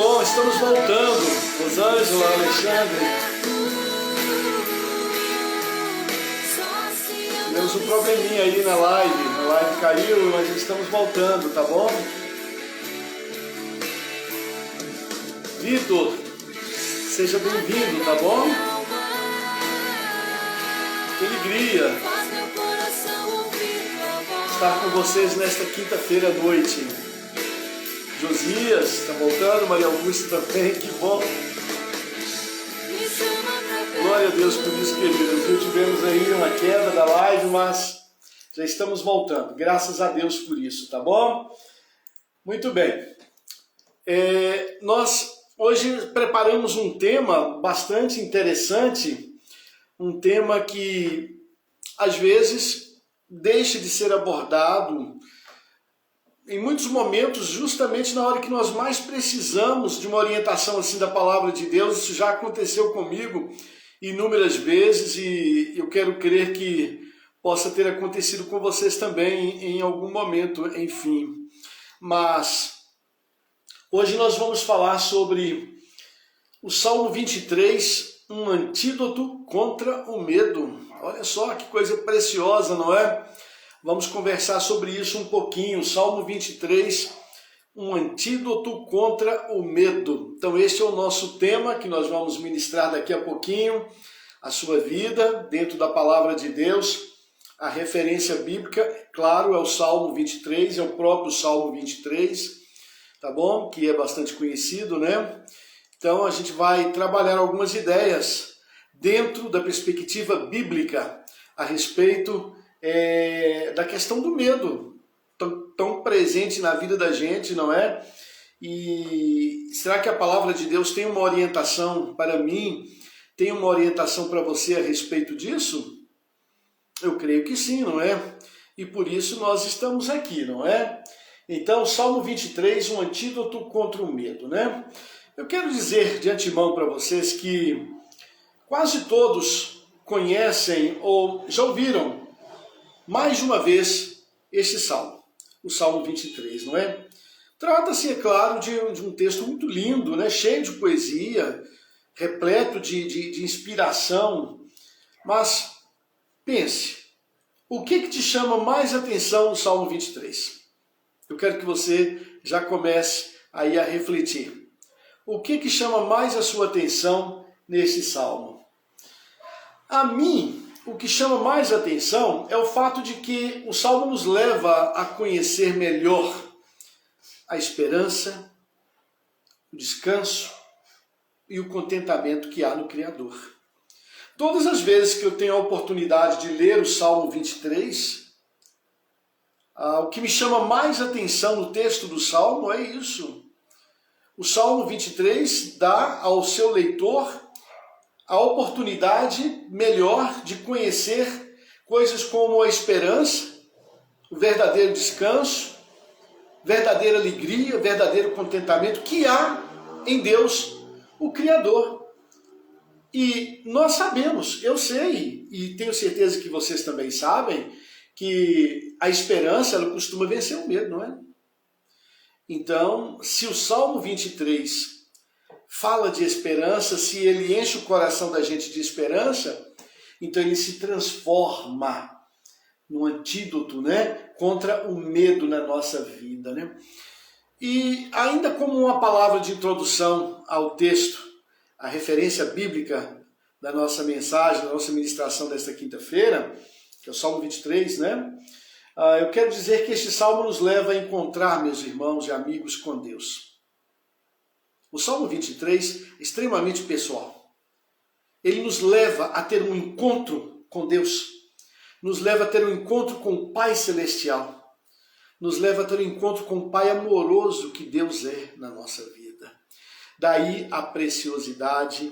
bom, estamos voltando. Rosângela, Alexandre. Tivemos um probleminha aí na live. A live caiu, mas estamos voltando, tá bom? Vitor, seja bem-vindo, tá bom? Que alegria estar com vocês nesta quinta-feira à noite. Josias está voltando, Maria Augusta também, que bom. Glória a Deus por isso, queridos. Tivemos aí uma queda da live, mas já estamos voltando. Graças a Deus por isso, tá bom? Muito bem. Nós hoje preparamos um tema bastante interessante, um tema que às vezes deixa de ser abordado em muitos momentos, justamente na hora que nós mais precisamos de uma orientação assim da palavra de Deus. Isso já aconteceu comigo inúmeras vezes e eu quero crer que possa ter acontecido com vocês também em algum momento, enfim. Mas hoje nós vamos falar sobre o Salmo 23, um antídoto contra o medo. Olha só que coisa preciosa, não é? Vamos conversar sobre isso um pouquinho. Salmo 23, um antídoto contra o medo. Então este é o nosso tema que nós vamos ministrar daqui a pouquinho. A sua vida dentro da palavra de Deus. A referência bíblica, claro, é o Salmo 23, é o próprio Salmo 23, tá bom? Que é bastante conhecido, né? Então a gente vai trabalhar algumas ideias dentro da perspectiva bíblica a respeito da questão do medo, tão presente na vida da gente, não é? E será que a palavra de Deus tem uma orientação para mim, tem uma orientação para você a respeito disso? Eu creio que sim, não é? E por isso nós estamos aqui, não é? Então, Salmo 23, um antídoto contra o medo, né? Eu quero dizer de antemão para vocês que quase todos conhecem ou já ouviram mais de uma vez este salmo, o Salmo 23, não é? Trata-se, é claro, de um texto muito lindo, né? Cheio de poesia, repleto de inspiração. Mas pense, o que te chama mais atenção no Salmo 23? Eu quero que você já comece aí a refletir. O que chama mais a sua atenção nesse salmo? A mim, o que chama mais atenção é o fato de que o Salmo nos leva a conhecer melhor a esperança, o descanso e o contentamento que há no Criador. Todas as vezes que eu tenho a oportunidade de ler o Salmo 23, o que me chama mais atenção no texto do Salmo é isso. O Salmo 23 dá ao seu leitor a oportunidade melhor de conhecer coisas como a esperança, o verdadeiro descanso, verdadeira alegria, verdadeiro contentamento que há em Deus, o Criador. E nós sabemos, eu sei, e tenho certeza que vocês também sabem, que a esperança ela costuma vencer o medo, não é? Então, se o Salmo 23 fala de esperança, se ele enche o coração da gente de esperança, então ele se transforma num antídoto, né, contra o medo na nossa vida, né? E ainda como uma palavra de introdução ao texto, a referência bíblica da nossa mensagem, da nossa ministração desta quinta-feira, que é o Salmo 23, né? Eu quero dizer que este salmo nos leva a encontrar, meus irmãos e amigos, com Deus. O Salmo 23 é extremamente pessoal. Ele nos leva a ter um encontro com Deus. Nos leva a ter um encontro com o Pai Celestial. Nos leva a ter um encontro com o Pai amoroso que Deus é na nossa vida. Daí a preciosidade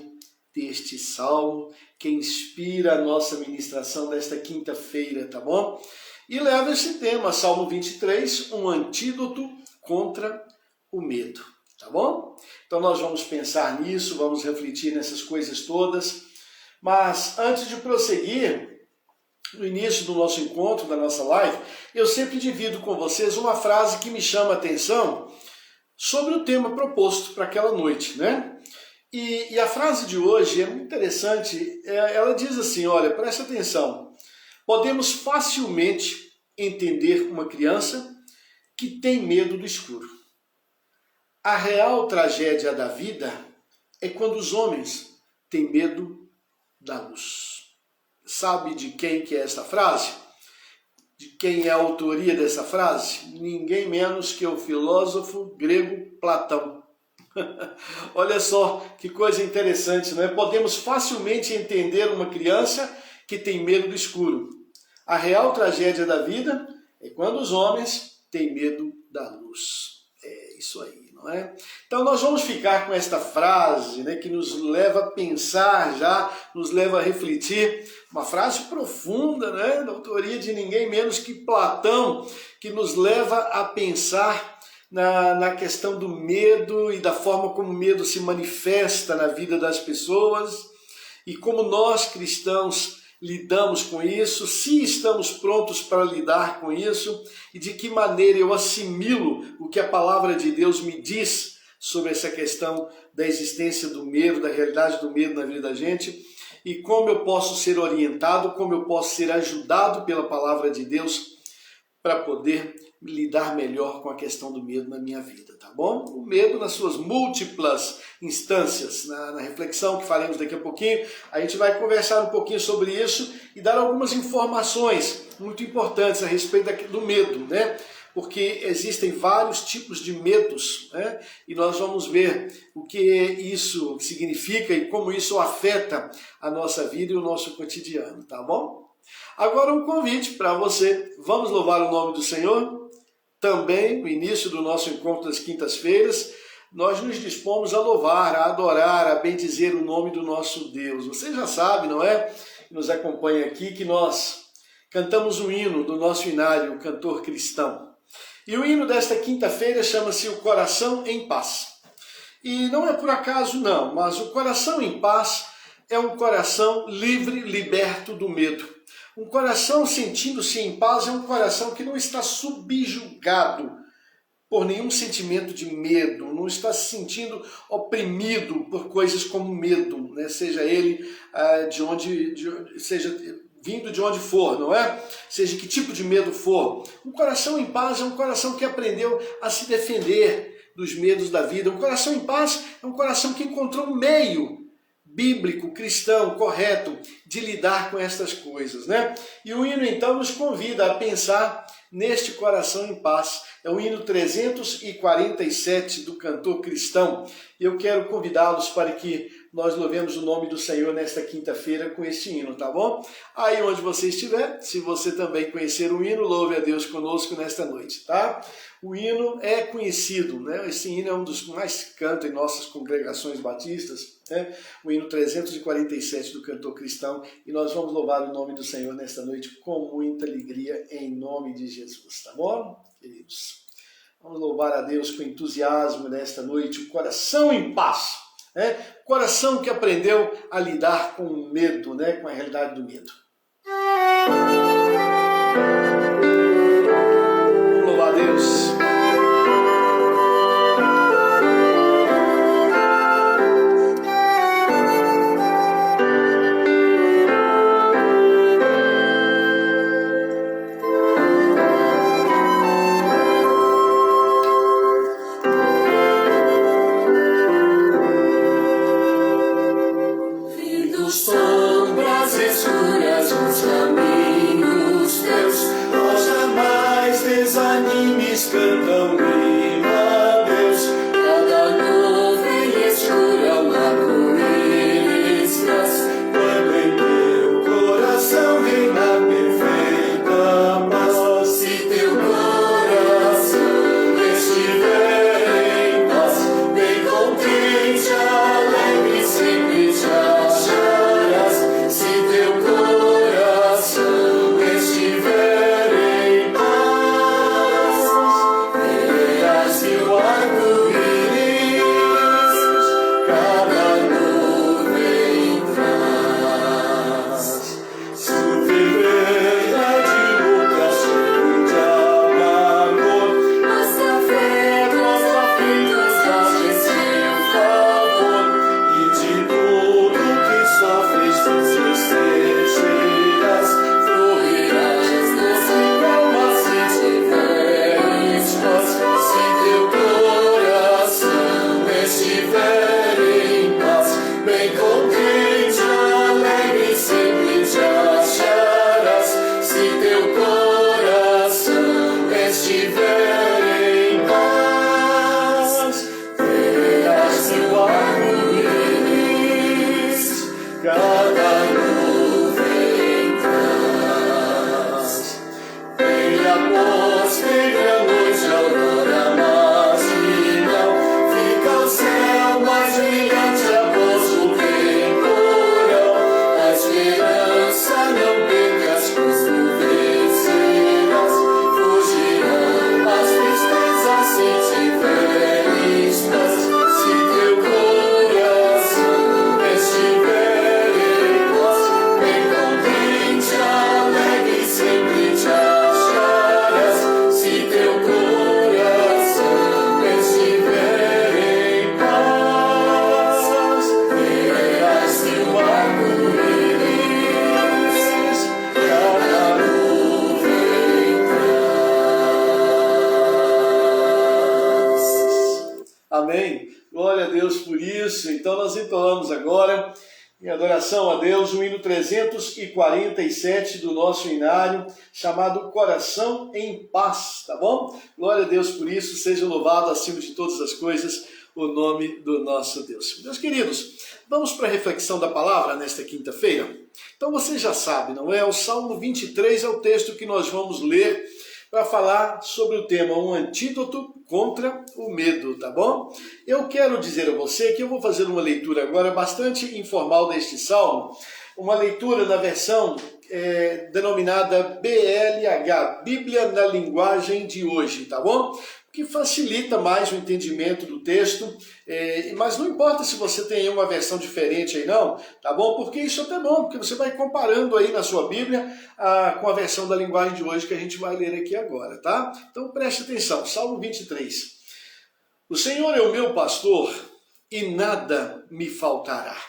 deste salmo que inspira a nossa ministração desta quinta-feira, tá bom? E leva esse tema, Salmo 23, um antídoto contra o medo. Tá bom? Então nós vamos pensar nisso, vamos refletir nessas coisas todas. Mas antes de prosseguir, no início do nosso encontro, da nossa live, eu sempre divido com vocês uma frase que me chama a atenção sobre o tema proposto para aquela noite, né? E a frase de hoje é muito interessante, ela diz assim, olha, presta atenção, podemos facilmente entender uma criança que tem medo do escuro. A real tragédia da vida é quando os homens têm medo da luz. Sabe de quem que é essa frase? De quem é a autoria dessa frase? Ninguém menos que o filósofo grego Platão. Olha só que coisa interessante, não é? Podemos facilmente entender uma criança que tem medo do escuro. A real tragédia da vida é quando os homens têm medo da luz. É isso aí, não é? Então nós vamos ficar com esta frase, né, que nos leva a pensar já, nos leva a refletir. Uma frase profunda, né, da autoria de ninguém menos que Platão, que nos leva a pensar na questão do medo e da forma como o medo se manifesta na vida das pessoas e como nós cristãos lidamos com isso, se estamos prontos para lidar com isso e de que maneira eu assimilo o que a palavra de Deus me diz sobre essa questão da existência do medo, da realidade do medo na vida da gente e como eu posso ser orientado, como eu posso ser ajudado pela palavra de Deus para poder lidar melhor com a questão do medo na minha vida, tá bom? O medo nas suas múltiplas instâncias, na reflexão que faremos daqui a pouquinho, a gente vai conversar um pouquinho sobre isso e dar algumas informações muito importantes a respeito do medo, né? Porque existem vários tipos de medos, né? E nós vamos ver o que isso significa e como isso afeta a nossa vida e o nosso cotidiano, tá bom? Agora um convite para você, vamos louvar o nome do Senhor? Também, no início do nosso encontro das quintas-feiras, nós nos dispomos a louvar, a adorar, a bendizer o nome do nosso Deus. Você já sabe, não é? Nos acompanha aqui que nós cantamos um hino do nosso inário, o cantor cristão. E o hino desta quinta-feira chama-se O Coração em Paz. E não é por acaso não, mas o coração em paz é um coração livre, liberto do medo. Um coração sentindo-se em paz é um coração que não está subjugado por nenhum sentimento de medo, não está se sentindo oprimido por coisas como medo, né? Seja ele seja vindo de onde for, não é? Seja que tipo de medo for. Um coração em paz é um coração que aprendeu a se defender dos medos da vida. Um coração em paz é um coração que encontrou um meio bíblico, cristão, correto, de lidar com estas coisas, né? E o hino, então, nos convida a pensar neste coração em paz. É o hino 347 do cantor cristão. Eu quero convidá-los para que nós louvemos o nome do Senhor nesta quinta-feira com este hino, tá bom? Aí onde você estiver, se você também conhecer o hino, louve a Deus conosco nesta noite, tá? O hino é conhecido, né? Esse hino é um dos que mais cantam em nossas congregações batistas, né? O hino 347 do cantor cristão, e nós vamos louvar o nome do Senhor nesta noite com muita alegria, em nome de Jesus, tá bom, queridos? Vamos louvar a Deus com entusiasmo nesta noite, o coração em paz, né? Coração que aprendeu a lidar com o medo, né? Com a realidade do medo. Vamos louvar a Deus. Sombras escuras nos caminhos. Isso, então nós entoamos agora, em adoração a Deus, o hino 347 do nosso hinário, chamado Coração em Paz, tá bom? Glória a Deus por isso, seja louvado acima de todas as coisas o nome do nosso Deus. Meus queridos, vamos para a reflexão da palavra nesta quinta-feira? Então você já sabe, não é? O Salmo 23 é o texto que nós vamos ler para falar sobre o tema um antídoto contra o medo, tá bom? Eu quero dizer a você que eu vou fazer uma leitura agora bastante informal deste salmo, uma leitura na versão denominada BLH, Bíblia na Linguagem de Hoje, tá bom? Que facilita mais o entendimento do texto, mas não importa se você tem uma versão diferente aí não, tá bom? Porque isso é até bom, porque você vai comparando aí na sua Bíblia com a versão da linguagem de hoje que a gente vai ler aqui agora, tá? Então preste atenção, Salmo 23. O Senhor é o meu pastor e nada me faltará.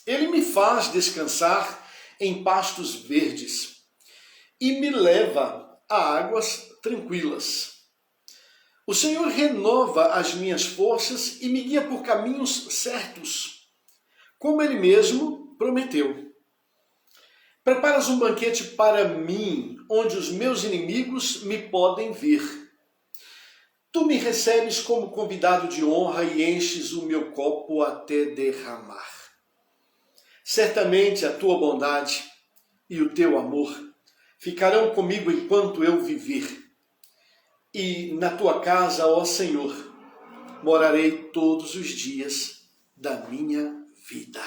Ele me faz descansar em pastos verdes e me leva a águas tranquilas. O Senhor renova as minhas forças e me guia por caminhos certos, como Ele mesmo prometeu. Preparas um banquete para mim, onde os meus inimigos me podem ver. Tu me recebes como convidado de honra e enches o meu copo até derramar. Certamente a tua bondade e o teu amor ficarão comigo enquanto eu viver. E na tua casa, ó Senhor, morarei todos os dias da minha vida.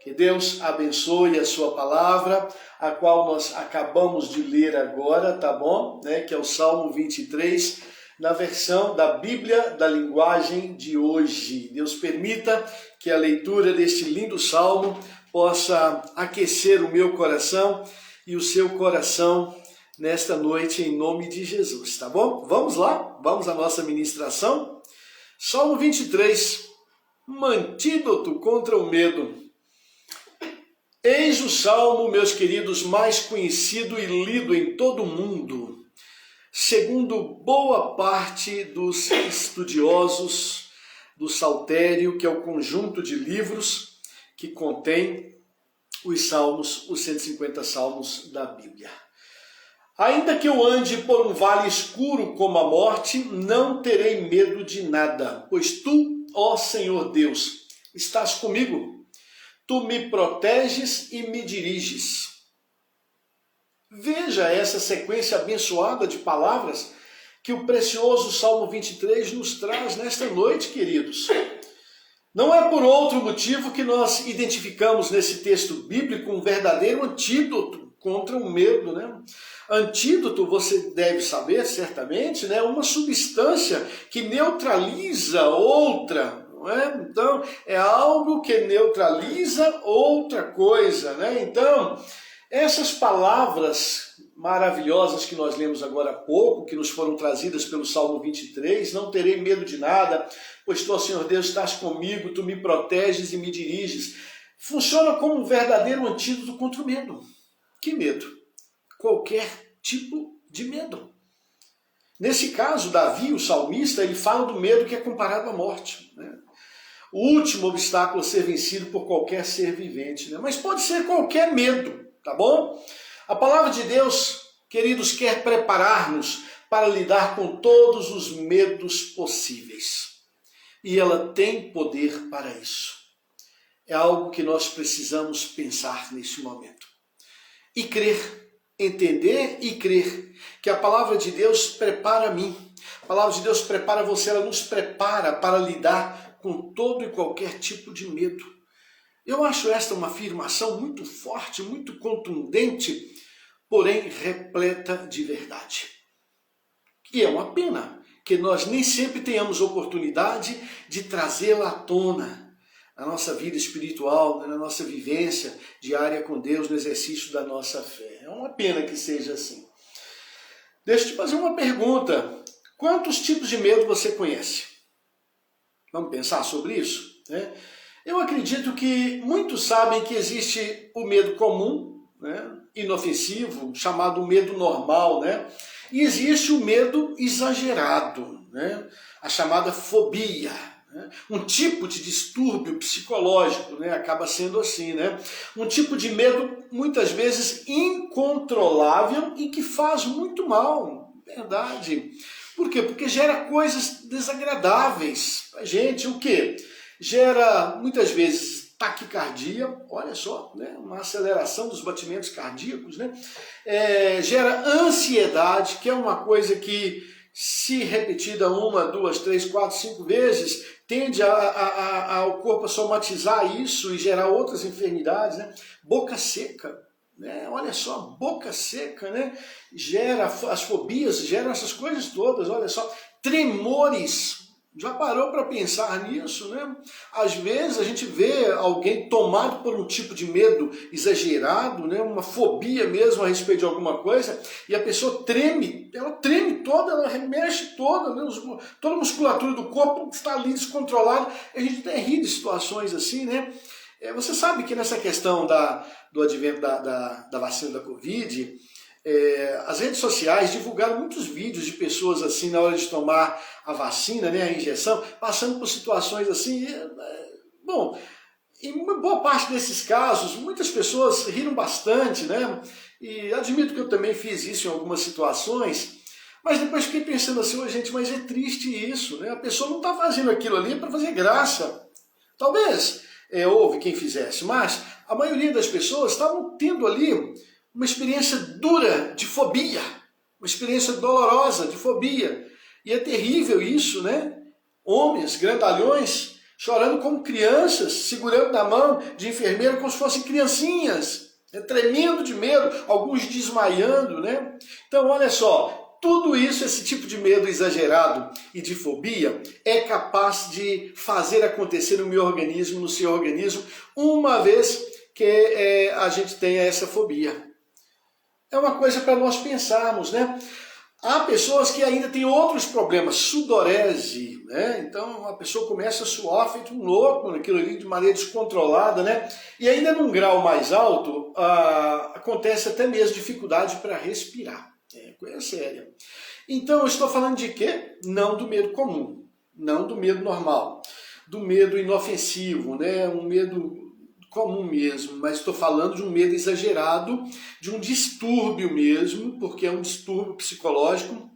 Que Deus abençoe a sua palavra, a qual nós acabamos de ler agora, tá bom? Que é o Salmo 23, na versão da Bíblia da Linguagem de Hoje. Deus permita que a leitura deste lindo salmo possa aquecer o meu coração e o seu coração nesta noite, em nome de Jesus, tá bom? Vamos lá, vamos à nossa ministração. Salmo 23, um antídoto contra o medo. Eis o salmo, meus queridos, mais conhecido e lido em todo o mundo, segundo boa parte dos estudiosos do Saltério, que é o conjunto de livros que contém os salmos, os 150 salmos da Bíblia. Ainda que eu ande por um vale escuro como a morte, não terei medo de nada, pois tu, ó Senhor Deus, estás comigo. Tu me proteges e me diriges. Veja essa sequência abençoada de palavras que o precioso Salmo 23 nos traz nesta noite, queridos. Não é por outro motivo que nós identificamos nesse texto bíblico um verdadeiro antídoto contra o medo, né? Antídoto, você deve saber, certamente, né? Uma substância que neutraliza outra, não é? Então, é algo que neutraliza outra coisa, né? Então, essas palavras maravilhosas que nós lemos agora há pouco, que nos foram trazidas pelo Salmo 23, não terei medo de nada, pois tu, Senhor Deus, estás comigo, tu me proteges e me diriges, funciona como um verdadeiro antídoto contra o medo. Que medo? Qualquer tipo de medo. Nesse caso, Davi, o salmista, ele fala do medo que é comparado à morte, né? O último obstáculo a ser vencido por qualquer ser vivente, né? Mas pode ser qualquer medo, tá bom? A palavra de Deus, queridos, quer preparar-nos para lidar com todos os medos possíveis. E ela tem poder para isso. É algo que nós precisamos pensar neste momento. E crer. Entender e crer que a palavra de Deus prepara a mim, a palavra de Deus prepara você, ela nos prepara para lidar com todo e qualquer tipo de medo. Eu acho esta uma afirmação muito forte, muito contundente, porém repleta de verdade. E é uma pena que nós nem sempre tenhamos oportunidade de trazê-la à tona na nossa vida espiritual, na nossa vivência diária com Deus, no exercício da nossa fé. É uma pena que seja assim. Deixa eu te fazer uma pergunta. Quantos tipos de medo você conhece? Vamos pensar sobre isso, né? Eu acredito que muitos sabem que existe o medo comum, né, inofensivo, chamado medo normal, né? E existe o medo exagerado, né, a chamada fobia. né? Um tipo de distúrbio psicológico, né? Acaba sendo assim, né? Um tipo de medo muitas vezes incontrolável e que faz muito mal, verdade. Por quê? Porque gera coisas desagradáveis pra gente. O quê? Gera muitas vezes taquicardia, olha só, né? Uma aceleração dos batimentos cardíacos, né? Gera ansiedade, que é uma coisa que, se repetida 1, 2, 3, 4, 5 vezes, tende ao corpo a somatizar isso e gerar outras enfermidades, né? Boca seca, né? Olha só, boca seca, né? Gera as fobias, geram essas coisas todas, olha só, tremores. Já parou para pensar nisso, né? Às vezes a gente vê alguém tomado por um tipo de medo exagerado, né? Uma fobia mesmo a respeito de alguma coisa, e a pessoa treme, ela treme toda, ela remexe toda, né? Toda a musculatura do corpo está ali descontrolada. A gente até ri de situações assim, né? Você sabe que nessa questão do advento da vacina da Covid, as redes sociais divulgaram muitos vídeos de pessoas assim na hora de tomar a vacina, né, a injeção, passando por situações assim. Bom, em uma boa parte desses casos, muitas pessoas riram bastante, né? E admito que eu também fiz isso em algumas situações, mas depois fiquei pensando assim, gente, mas é triste isso, né? A pessoa não está fazendo aquilo ali para fazer graça. Talvez houve quem fizesse, mas a maioria das pessoas estavam tendo ali uma experiência dura de fobia, uma experiência dolorosa de fobia. E é terrível isso, né? Homens, grandalhões, chorando como crianças, segurando na mão de enfermeira como se fossem criancinhas, né? Tremendo de medo, alguns desmaiando, né? Então, olha só, tudo isso, esse tipo de medo exagerado e de fobia, é capaz de fazer acontecer no meu organismo, no seu organismo, uma vez que a gente tenha essa fobia. É uma coisa para nós pensarmos, né? Há pessoas que ainda têm outros problemas, sudorese, né? Então a pessoa começa a suar feito um louco naquilo ali de maneira descontrolada, né? E ainda num grau mais alto, acontece até mesmo dificuldade para respirar. É coisa séria. Então eu estou falando de quê? Não do medo comum, não do medo normal, do medo inofensivo, né? Um medo comum mesmo, mas estou falando de um medo exagerado, de um distúrbio mesmo, porque é um distúrbio psicológico,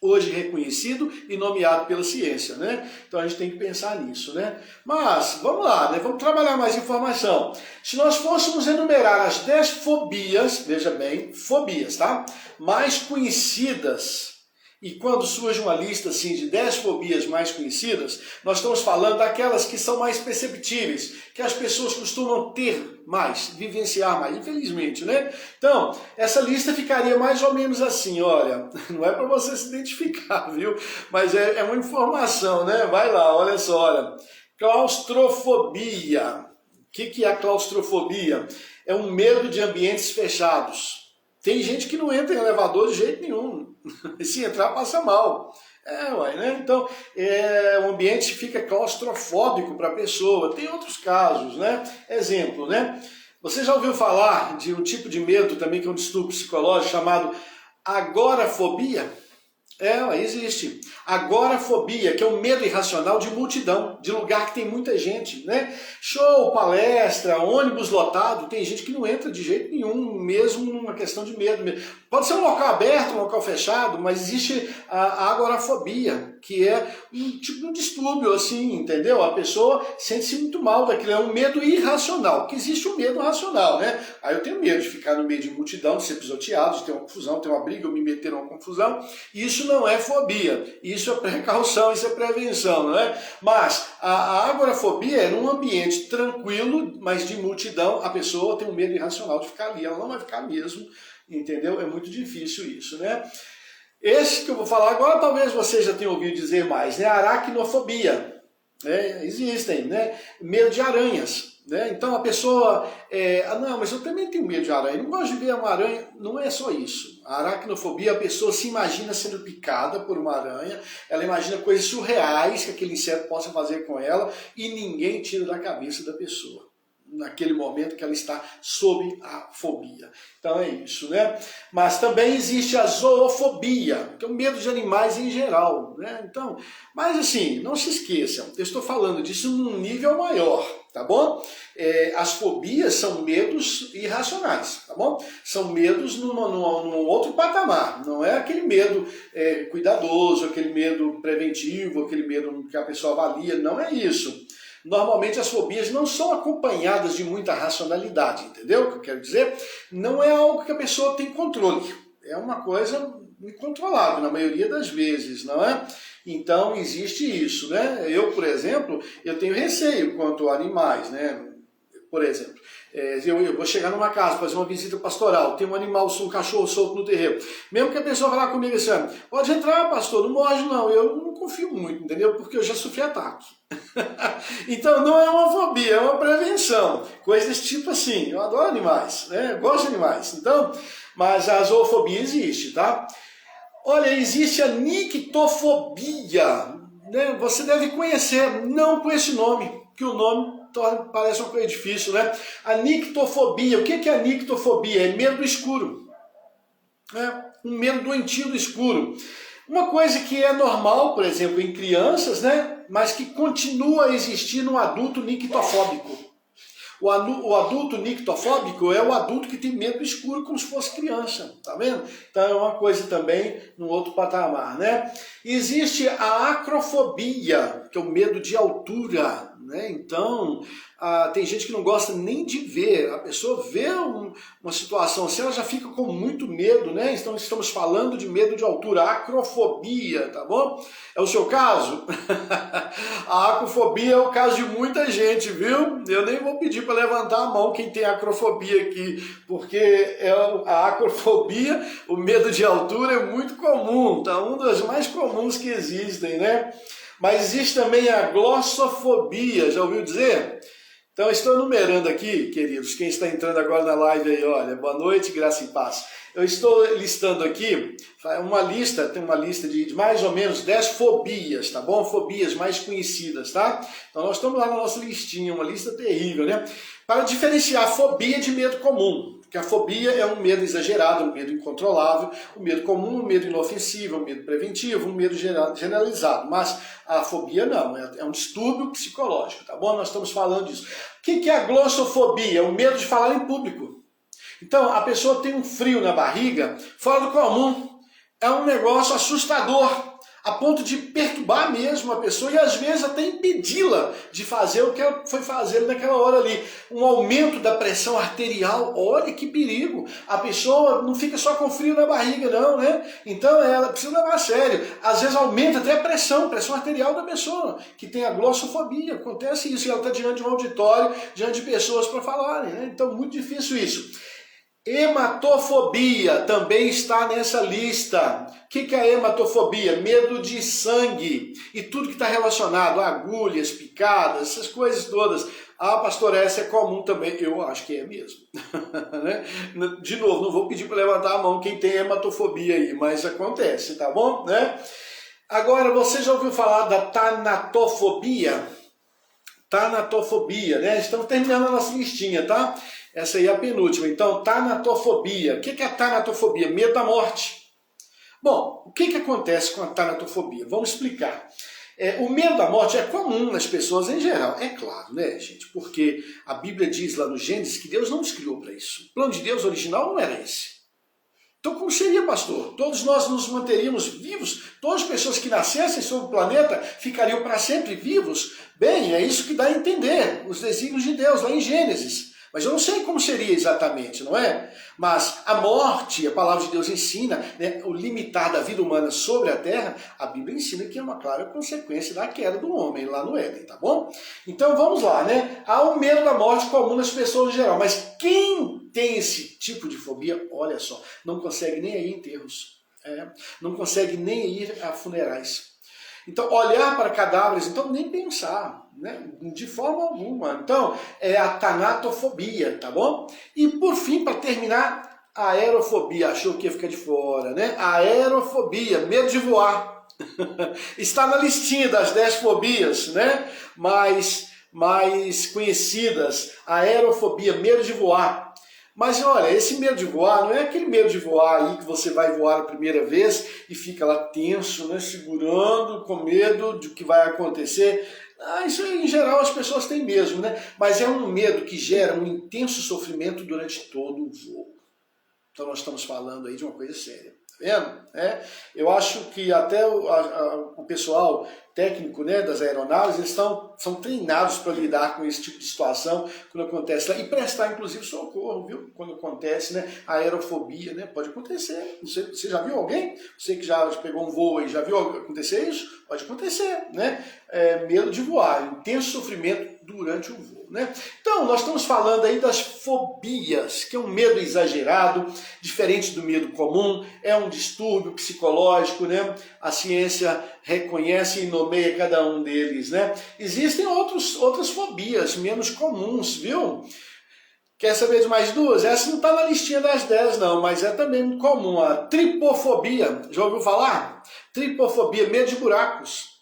hoje reconhecido e nomeado pela ciência, né? Então a gente tem que pensar nisso, né? Mas, vamos lá, né? Vamos trabalhar mais informação. Se nós fôssemos enumerar as 10 fobias, veja bem, fobias, tá? Mais conhecidas. E quando surge uma lista assim, de 10 fobias mais conhecidas, nós estamos falando daquelas que são mais perceptíveis, que as pessoas costumam ter mais, vivenciar mais, infelizmente, né? Então, essa lista ficaria mais ou menos assim, olha, não é para você se identificar, viu? Mas é uma informação, né? Vai lá, olha só, olha. Claustrofobia. O que é a claustrofobia? É um medo de ambientes fechados. Tem gente que não entra em elevador de jeito nenhum. E se entrar, passa mal. Né? Então, o ambiente fica claustrofóbico para a pessoa. Tem outros casos, né? Exemplo, né? Você já ouviu falar de um tipo de medo também, que é um distúrbio psicológico, chamado agorafobia? Existe. Agorafobia, que é um medo irracional de multidão, de lugar que tem muita gente, né? Show, palestra, ônibus lotado, tem gente que não entra de jeito nenhum, mesmo numa questão de medo. Pode ser um local aberto, um local fechado, mas existe a agorafobia, que é um tipo de um distúrbio, assim, entendeu? A pessoa sente-se muito mal daquilo, é um medo irracional, porque existe um medo racional, né? Aí eu tenho medo de ficar no meio de multidão, de ser pisoteado, de ter uma confusão, ter uma briga, eu me meter numa confusão. Isso não é fobia, isso é precaução, isso é prevenção, não é? Mas a agorafobia é num ambiente tranquilo, mas de multidão, a pessoa tem um medo irracional de ficar ali, ela não vai ficar mesmo, entendeu? É muito difícil isso, né? Esse que eu vou falar agora, talvez você já tenha ouvido dizer mais, né? Aracnofobia, né? Existem, né? Medo de aranhas, né? Então a pessoa, não, mas eu também tenho medo de aranha, não gosto de ver uma aranha, não é só isso. A aracnofobia, a pessoa se imagina sendo picada por uma aranha, ela imagina coisas surreais que aquele inseto possa fazer com ela e ninguém tira da cabeça da pessoa. naquele momento que ela está sob a fobia. Então é isso, né? Mas também existe a zoofobia, que é o medo de animais em geral, né? Então, mas assim, não se esqueçam, eu estou falando disso num nível maior, tá bom? As fobias são medos irracionais, tá bom? São medos num outro patamar, não é aquele medo cuidadoso, aquele medo preventivo, aquele medo que a pessoa avalia, não é isso. Normalmente as fobias não são acompanhadas de muita racionalidade, entendeu o que eu quero dizer? Não é algo que a pessoa tem controle, é uma coisa incontrolável na maioria das vezes, não é? Então existe isso, né? Eu, por exemplo, eu tenho receio quanto a animais, né? Por exemplo, eu vou chegar numa casa, fazer uma visita pastoral, tem um animal, um cachorro solto no terreiro. Mesmo que a pessoa vá lá comigo assim, pode entrar, pastor, não morde não. Eu não confio muito, entendeu? Porque eu já sofri ataque. Então não é uma fobia, é uma prevenção. Coisas desse tipo assim. Eu adoro animais, né? Eu gosto de animais. Então, mas a zoofobia existe, tá? Olha, existe a nictofobia, né? Você deve conhecer, não com esse nome, que o nome parece uma coisa difícil, né? A nictofobia, o que é a nictofobia? É medo do escuro, né? Um medo doentio do escuro. Uma coisa que é normal, por exemplo, em crianças, né? Mas que continua a existir no adulto nictofóbico. O adulto nictofóbico é o adulto que tem medo do escuro como se fosse criança, tá vendo? Então é uma coisa também no outro patamar, né? Existe a acrofobia, que é o medo de altura, né? Então tem gente que não gosta nem de ver, a pessoa vê uma situação assim, ela já fica com muito medo, né? Então estamos falando de medo de altura, acrofobia, tá bom? É o seu caso? A acrofobia é o caso de muita gente, viu? Eu nem vou pedir para levantar a mão quem tem acrofobia aqui, porque a acrofobia, o medo de altura é muito comum, tá? Um dos mais comuns que existem, né? Mas existe também a glossofobia, já ouviu dizer? Então, estou enumerando aqui, queridos, quem está entrando agora na live aí, olha, boa noite, graça e paz. Eu estou listando aqui uma lista, tem uma lista de mais ou menos 10 fobias, tá bom? Fobias mais conhecidas, tá? Então, nós estamos lá na nossa listinha, uma lista terrível, né? Para diferenciar a fobia de medo comum. Porque a fobia é um medo exagerado, um medo incontrolável, um medo comum, um medo inofensivo, um medo preventivo, um medo generalizado. Mas a fobia não, é um distúrbio psicológico, tá bom? Nós estamos falando disso. O que é a glossofobia? É o medo de falar em público. Então, a pessoa tem um frio na barriga, fora do comum. É um negócio assustador, a ponto de perturbar mesmo a pessoa e às vezes até impedi-la de fazer o que ela foi fazer naquela hora ali. Um aumento da pressão arterial, olha que perigo. A pessoa não fica só com frio na barriga não, né? Então ela precisa levar a sério. Às vezes aumenta até a pressão arterial da pessoa, que tem a glossofobia. Acontece isso, e ela está diante de um auditório, diante de pessoas para falarem, né? Então muito difícil isso. Hematofobia também está nessa lista. O que é a hematofobia? Medo de sangue e tudo que está relacionado a agulhas, picadas, essas coisas todas. Ah, pastor, essa é comum também. Eu acho que é mesmo. De novo, não vou pedir para levantar a mão quem tem hematofobia aí, mas acontece, tá bom? Né? Agora, você já ouviu falar da tanatofobia? Tanatofobia, né? Estamos terminando a nossa listinha, tá? Essa aí é a penúltima. Então, tanatofobia. O que é a tanatofobia? Medo da morte. Bom, o que acontece com a tanatofobia? Vamos explicar. O medo da morte é comum nas pessoas em geral. É claro, né, gente? Porque a Bíblia diz lá no Gênesis que Deus não nos criou para isso. O plano de Deus original não era esse. Então, como seria, pastor? Todos nós nos manteríamos vivos? Todas as pessoas que nascessem sobre o planeta ficariam para sempre vivos? Bem, é isso que dá a entender os desígnios de Deus lá em Gênesis. Mas eu não sei como seria exatamente, não é? Mas a morte, a palavra de Deus ensina, né, o limitar da vida humana sobre a terra, a Bíblia ensina que é uma clara consequência da queda do homem lá no Éden, tá bom? Então vamos lá, né? Há um medo da morte comum nas pessoas em geral, mas quem tem esse tipo de fobia, olha só, não consegue nem ir em enterros, não consegue nem ir a funerais. Então, olhar para cadáveres, então nem pensar, né? De forma alguma. Então, é a tanatofobia, tá bom? E por fim, para terminar, a aerofobia. Achou que ia ficar de fora, né? A aerofobia, medo de voar. Está na listinha das 10 fobias, né? Mas mais conhecidas, a aerofobia, medo de voar. Mas olha, esse medo de voar não é aquele medo de voar aí que você vai voar a primeira vez e fica lá tenso, né, segurando, com medo de que vai acontecer. Isso aí, em geral as pessoas têm mesmo, né? Mas é um medo que gera um intenso sofrimento durante todo o voo. Então nós estamos falando aí de uma coisa séria. Tá vendo? Eu acho que até o pessoal técnico, né, das aeronaves, eles são treinados para lidar com esse tipo de situação quando acontece lá, e prestar inclusive socorro, viu? Quando acontece, né, a aerofobia, né, pode acontecer. Você já viu alguém? Você que já pegou um voo e já viu acontecer isso? Pode acontecer, né? Medo de voar, intenso sofrimento durante o voo, né? Então, nós estamos falando aí das fobias, que é um medo exagerado, diferente do medo comum, é um distúrbio psicológico, né? A ciência reconhece e nomeia cada um deles, né? Existem outras fobias menos comuns, viu? Quer saber de mais duas? Essa não está na listinha das 10 não, mas é também muito comum, a tripofobia. Já ouviu falar? Tripofobia, medo de buracos.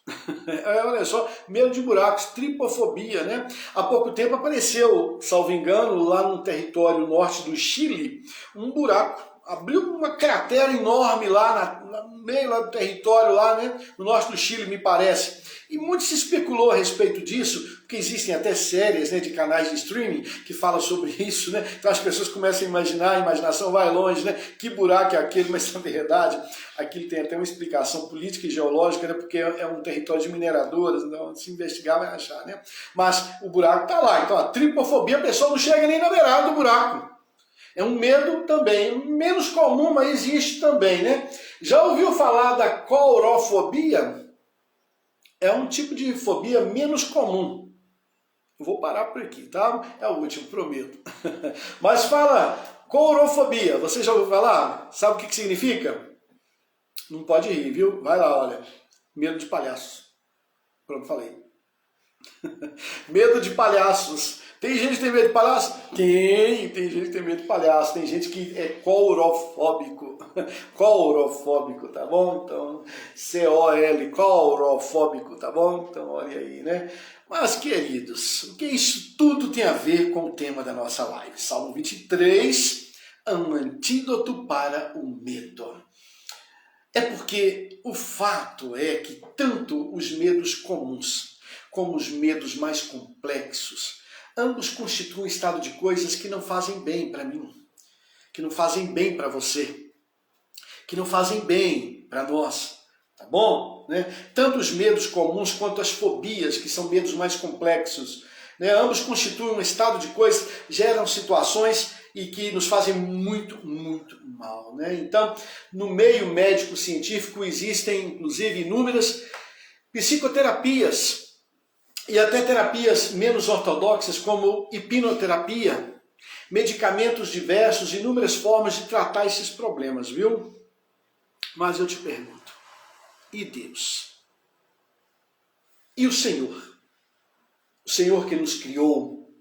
Olha só, medo de buracos, tripofobia, né? Há pouco tempo apareceu, salvo engano, lá no território norte do Chile, um buraco. Abriu uma cratera enorme lá no meio lá do território, lá, né, no norte do Chile, me parece. E muito se especulou a respeito disso, porque existem até séries, né, de canais de streaming que falam sobre isso, né? Então as pessoas começam a imaginar, a imaginação vai longe, né? Que buraco é aquele, mas na verdade aquilo tem até uma explicação política e geológica, né? Porque é um território de mineradoras, então se investigar vai achar, né? Mas o buraco está lá. Então a tripofobia, a pessoa não chega nem na beirada do buraco. É um medo também, menos comum, mas existe também, né? Já ouviu falar da courofobia? É um tipo de fobia menos comum. Vou parar por aqui, tá? É o último, prometo. Mas fala, courofobia, você já ouviu falar? Sabe o que significa? Não pode rir, viu? Vai lá, olha. Medo de palhaços. Pronto, falei. Medo de palhaços. Tem gente que tem medo de palhaço? Tem gente que tem medo de palhaço. Tem gente que é courofóbico. Courofóbico, tá bom? Então, C-O-L, courofóbico, tá bom? Então, olha aí, né? Mas, queridos, o que isso tudo tem a ver com o tema da nossa live? Salmo 23, um antídoto para o medo. É porque o fato é que tanto os medos comuns como os medos mais complexos, ambos constituem um estado de coisas que não fazem bem para mim, que não fazem bem para você, que não fazem bem para nós, tá bom? Né? Tanto os medos comuns quanto as fobias, que são medos mais complexos, né? Ambos constituem um estado de coisas, geram situações e que nos fazem muito, muito mal, né? Então, no meio médico-científico existem, inclusive, inúmeras psicoterapias e até terapias menos ortodoxas, como hipnoterapia, medicamentos diversos, inúmeras formas de tratar esses problemas, viu? Mas eu te pergunto, e Deus? E o Senhor? O Senhor que nos criou,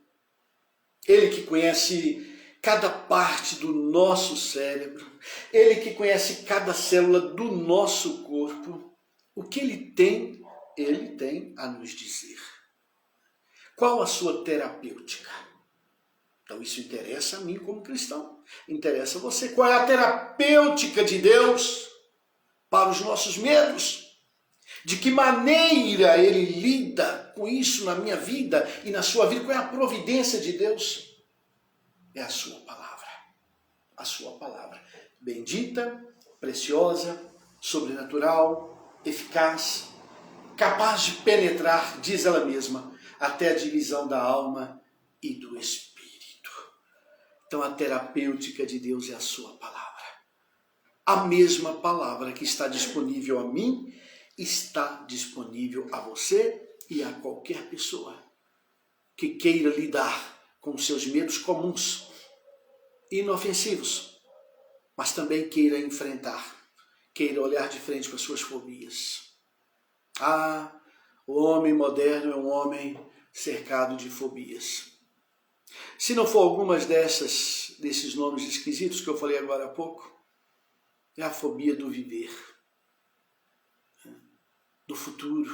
Ele que conhece cada parte do nosso cérebro, Ele que conhece cada célula do nosso corpo, o que Ele tem a nos dizer. Qual a sua terapêutica? Então isso interessa a mim como cristão, interessa a você. Qual é a terapêutica de Deus para os nossos medos? De que maneira Ele lida com isso na minha vida e na sua vida? Qual é a providência de Deus? É a sua palavra. A sua palavra. Bendita, preciosa, sobrenatural, eficaz, capaz de penetrar, diz ela mesma, até a divisão da alma e do espírito. Então a terapêutica de Deus é a sua palavra. A mesma palavra que está disponível a mim, está disponível a você e a qualquer pessoa que queira lidar com seus medos comuns, inofensivos, mas também queira enfrentar, queira olhar de frente para suas fobias. O homem moderno é um homem cercado de fobias. Se não for algumas desses nomes esquisitos que eu falei agora há pouco, é a fobia do viver, do futuro,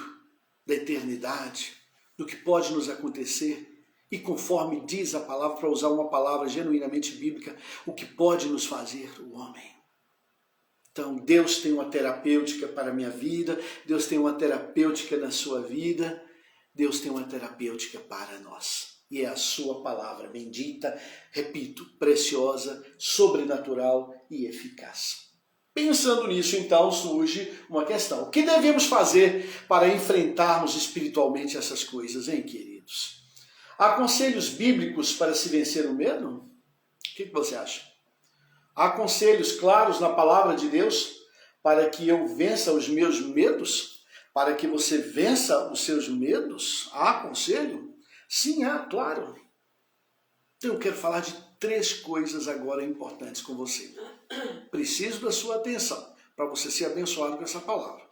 da eternidade, do que pode nos acontecer e conforme diz a palavra, para usar uma palavra genuinamente bíblica, o que pode nos fazer o homem. Então, Deus tem uma terapêutica para a minha vida, Deus tem uma terapêutica na sua vida, Deus tem uma terapêutica para nós. E é a sua palavra bendita, repito, preciosa, sobrenatural e eficaz. Pensando nisso, então, surge uma questão. O que devemos fazer para enfrentarmos espiritualmente essas coisas, hein, queridos? Há conselhos bíblicos para se vencer o medo? O que você acha? Há conselhos claros na palavra de Deus para que eu vença os meus medos? Para que você vença os seus medos? Há conselho? Sim, há, claro. Então eu quero falar de 3 coisas agora importantes com você. Preciso da sua atenção para você ser abençoado com essa palavra.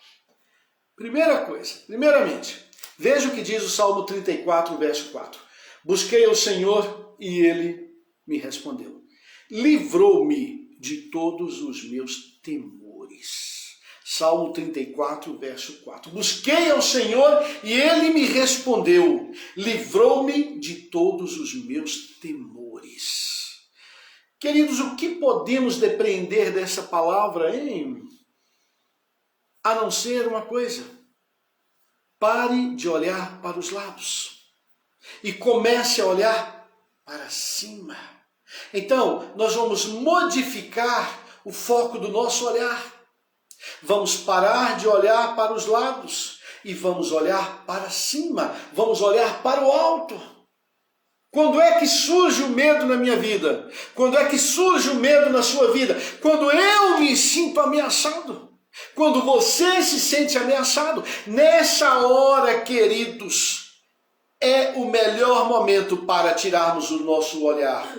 Primeiramente, veja o que diz o Salmo 34, verso 4. Busquei ao Senhor e Ele me respondeu. Livrou-me de todos os meus temores. Salmo 34, verso 4. Busquei ao Senhor e Ele me respondeu. Livrou-me de todos os meus temores. Queridos, o que podemos depreender dessa palavra, hein? A não ser uma coisa. Pare de olhar para os lados e comece a olhar para cima. Então, nós vamos modificar o foco do nosso olhar. Vamos parar de olhar para os lados e vamos olhar para cima. Vamos olhar para o alto. Quando é que surge o medo na minha vida? Quando é que surge o medo na sua vida? Quando eu me sinto ameaçado. Quando você se sente ameaçado. Nessa hora, queridos, é o melhor momento para tirarmos o nosso olhar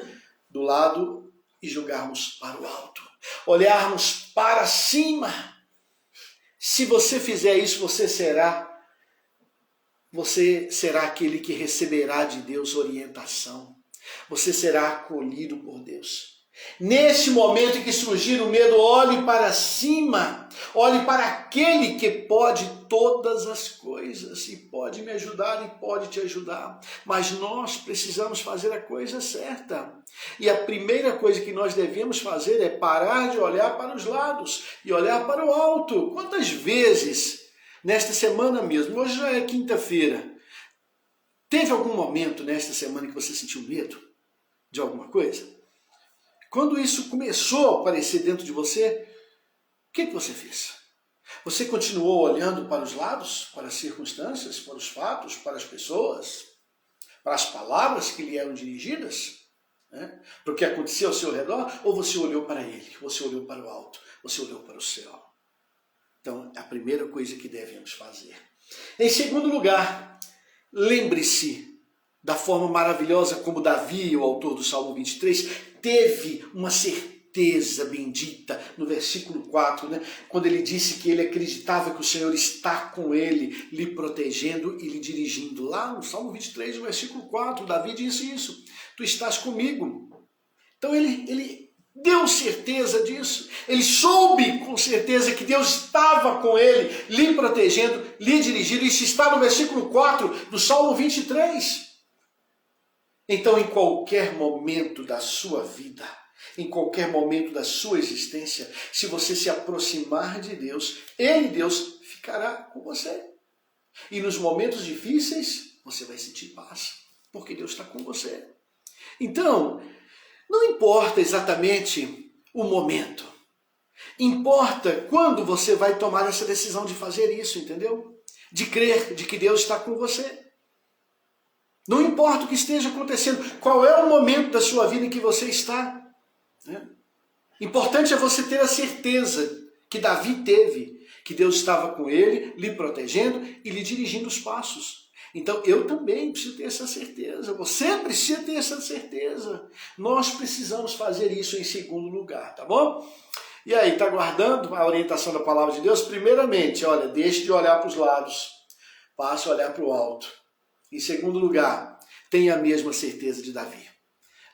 do lado e jogarmos para o alto. Olharmos para cima. Se você fizer isso, você será aquele que receberá de Deus orientação. Você será acolhido por Deus. Nesse momento em que surgir o medo, olhe para cima. Olhe para aquele que pode todas as coisas e pode me ajudar e pode te ajudar. Mas nós precisamos fazer a coisa certa. E a primeira coisa que nós devemos fazer é parar de olhar para os lados e olhar para o alto. Quantas vezes, nesta semana mesmo, hoje já é quinta-feira, teve algum momento nesta semana que você sentiu medo de alguma coisa? Quando isso começou a aparecer dentro de você, o que você fez? Você continuou olhando para os lados, para as circunstâncias, para os fatos, para as pessoas, para as palavras que lhe eram dirigidas, né? Para o que acontecia ao seu redor? Ou você olhou para ele, você olhou para o alto, você olhou para o céu? Então, é a primeira coisa que devemos fazer. Em segundo lugar, lembre-se da forma maravilhosa como Davi, o autor do Salmo 23, teve uma certeza bendita no versículo 4, né? Quando ele disse que ele acreditava que o Senhor está com ele, lhe protegendo e lhe dirigindo. Lá no Salmo 23, no versículo 4, Davi disse isso. Tu estás comigo. Então ele deu certeza disso. Ele soube com certeza que Deus estava com ele, lhe protegendo, lhe dirigindo. Isso está no versículo 4 do Salmo 23. Então, em qualquer momento da sua vida, em qualquer momento da sua existência, se você se aproximar de Deus, Deus, ficará com você. E nos momentos difíceis, você vai sentir paz, porque Deus está com você. Então, não importa exatamente o momento. Importa quando você vai tomar essa decisão de fazer isso, entendeu? De crer de que Deus está com você. Não importa o que esteja acontecendo, qual é o momento da sua vida em que você está. Né? Importante é você ter a certeza que Davi teve, que Deus estava com ele, lhe protegendo e lhe dirigindo os passos. Então eu também preciso ter essa certeza, você precisa ter essa certeza. Nós precisamos fazer isso em segundo lugar, tá bom? E aí, está guardando a orientação da palavra de Deus? Primeiramente, olha, deixe de olhar para os lados, passe a olhar para o alto. Em segundo lugar, tenha a mesma certeza de Davi.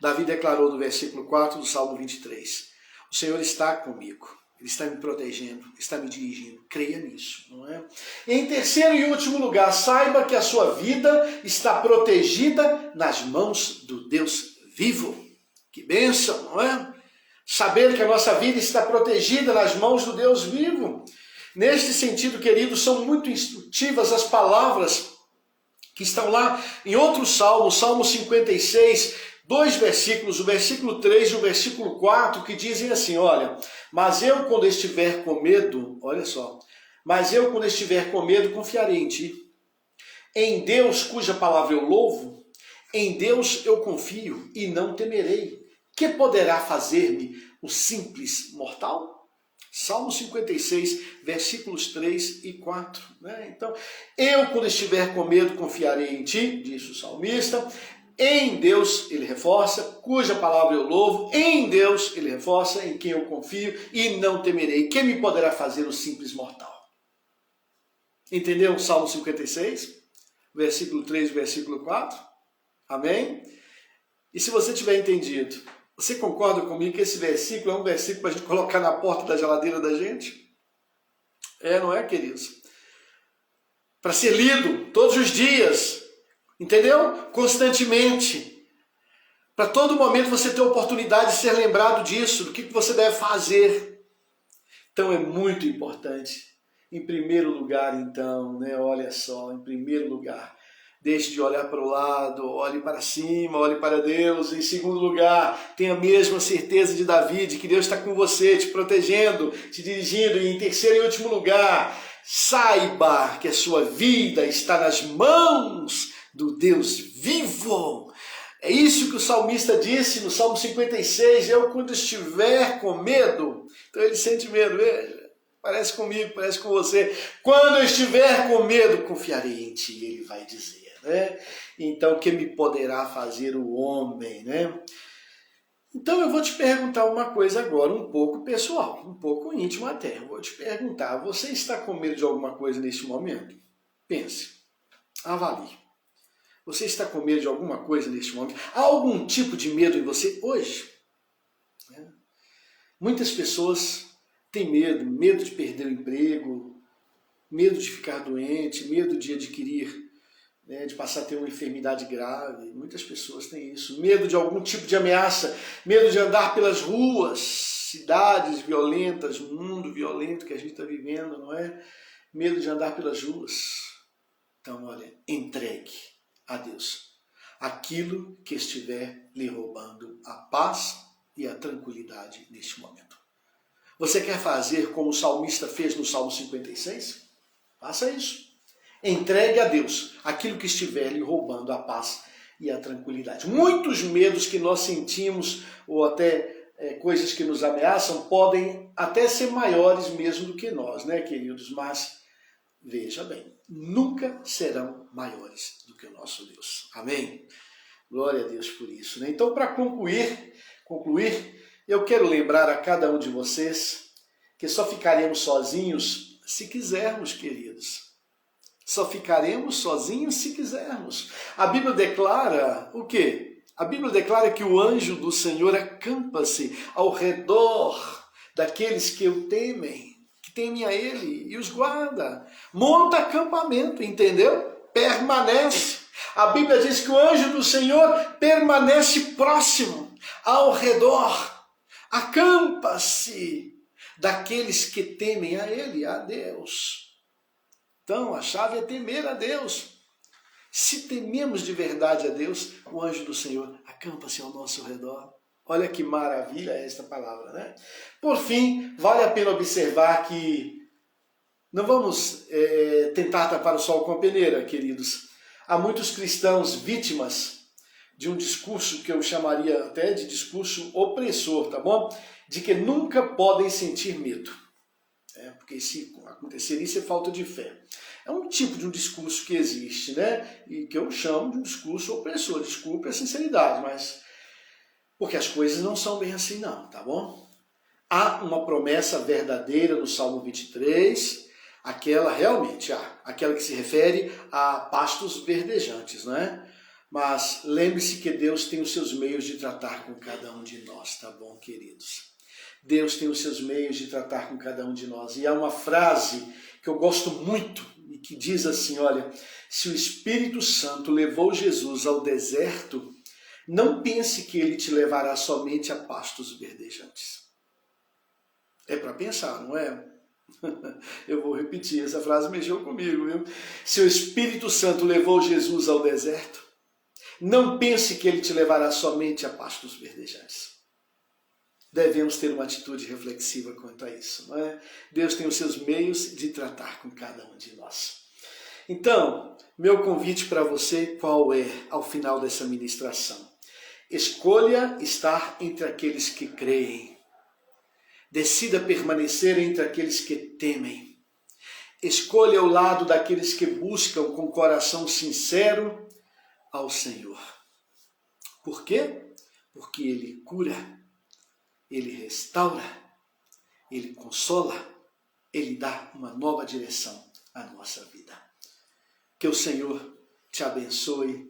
Davi declarou no versículo 4 do Salmo 23, o Senhor está comigo. Ele está me protegendo, está me dirigindo. Creia nisso, não é? Em terceiro e último lugar, saiba que a sua vida está protegida nas mãos do Deus vivo. Que bênção, não é? Saber que a nossa vida está protegida nas mãos do Deus vivo. Neste sentido, queridos, são muito instrutivas as palavras que estão lá em outro salmo, Salmo 56, 2 versículos, o versículo 3 e o versículo 4, que dizem assim, olha, mas eu quando estiver com medo, olha só, mas eu quando estiver com medo confiarei em ti. Em Deus, cuja palavra eu louvo, em Deus eu confio e não temerei. Que poderá fazer-me o simples mortal? Salmo 56, versículos 3 e 4. Né? Então, eu quando estiver com medo confiarei em ti, diz o salmista. Em Deus, ele reforça, cuja palavra eu louvo. Em Deus, ele reforça, em quem eu confio e não temerei. Quem me poderá fazer o simples mortal? Entendeu o Salmo 56, versículo 3 e versículo 4? Amém? E se você tiver entendido, você concorda comigo que esse versículo é um versículo para a gente colocar na porta da geladeira da gente? Não é, queridos? Para ser lido todos os dias, entendeu? Constantemente. Para todo momento você ter a oportunidade de ser lembrado disso, do que você deve fazer. Então é muito importante. Em primeiro lugar, então, né? Olha só, em primeiro lugar, deixe de olhar para o lado, olhe para cima, olhe para Deus. Em segundo lugar, tenha a mesma certeza de Davi, de que Deus está com você, te protegendo, te dirigindo. E em terceiro e último lugar, saiba que a sua vida está nas mãos do Deus vivo. É isso que o salmista disse no Salmo 56, eu quando estiver com medo, então ele sente medo, veja. Parece comigo, parece com você. Quando eu estiver com medo, confiarei em ti, ele vai dizer. Né? Então, que me poderá fazer o homem? Né? Então, eu vou te perguntar uma coisa agora, um pouco pessoal, um pouco íntimo até. Eu vou te perguntar, você está com medo de alguma coisa neste momento? Pense, avalie. Você está com medo de alguma coisa neste momento? Há algum tipo de medo em você hoje? Muitas pessoas têm medo de perder o emprego, medo de ficar doente, medo de adquirir, de passar a ter uma enfermidade grave. Muitas pessoas têm isso. Medo de algum tipo de ameaça, medo de andar pelas ruas, cidades violentas, mundo violento que a gente está vivendo, não é? Medo de andar pelas ruas. Então, olha, entregue a Deus aquilo que estiver lhe roubando a paz e a tranquilidade neste momento. Você quer fazer como o salmista fez no Salmo 56? Faça isso. Entregue a Deus aquilo que estiver lhe roubando a paz e a tranquilidade. Muitos medos que nós sentimos, ou até coisas que nos ameaçam, podem até ser maiores mesmo do que nós, né, queridos? Mas, veja bem, nunca serão maiores do que o nosso Deus. Amém? Glória a Deus por isso. Né? Então, para concluir, eu quero lembrar a cada um de vocês que só ficaremos sozinhos se quisermos, queridos. Só ficaremos sozinhos se quisermos. A Bíblia declara o quê? A Bíblia declara que o anjo do Senhor acampa-se ao redor daqueles que o temem, que temem a Ele, e os guarda. Monta acampamento, entendeu? Permanece. A Bíblia diz que o anjo do Senhor permanece próximo, ao redor. Acampa-se daqueles que temem a Ele, a Deus. Então, a chave é temer a Deus. Se tememos de verdade a Deus, o anjo do Senhor acampa-se ao nosso redor. Olha que maravilha esta palavra, né? Por fim, vale a pena observar que não vamos tentar tapar o sol com a peneira, queridos. Há muitos cristãos vítimas de um discurso que eu chamaria até de discurso opressor, tá bom? De que nunca podem sentir medo. Porque se acontecer isso é falta de fé. É um tipo de um discurso que existe, né? E que eu chamo de um discurso opressor. Desculpe a sinceridade, mas porque as coisas não são bem assim não, tá bom? Há uma promessa verdadeira no Salmo 23, aquela realmente, aquela que se refere a pastos verdejantes, não é? Mas lembre-se que Deus tem os seus meios de tratar com cada um de nós, tá bom, queridos? Deus tem os seus meios de tratar com cada um de nós. E há uma frase que eu gosto muito e que diz assim, olha, se o Espírito Santo levou Jesus ao deserto, não pense que ele te levará somente a pastos verdejantes. É para pensar, não é? Eu vou repetir, essa frase mexeu comigo, viu? Se o Espírito Santo levou Jesus ao deserto, não pense que ele te levará somente a pastos verdejantes. Devemos ter uma atitude reflexiva quanto a isso, não é? Deus tem os seus meios de tratar com cada um de nós. Então, meu convite para você, qual é ao final dessa ministração? Escolha estar entre aqueles que creem. Decida permanecer entre aqueles que temem. Escolha o lado daqueles que buscam com coração sincero ao Senhor. Por quê? Porque Ele cura, Ele restaura, Ele consola, Ele dá uma nova direção à nossa vida. Que o Senhor te abençoe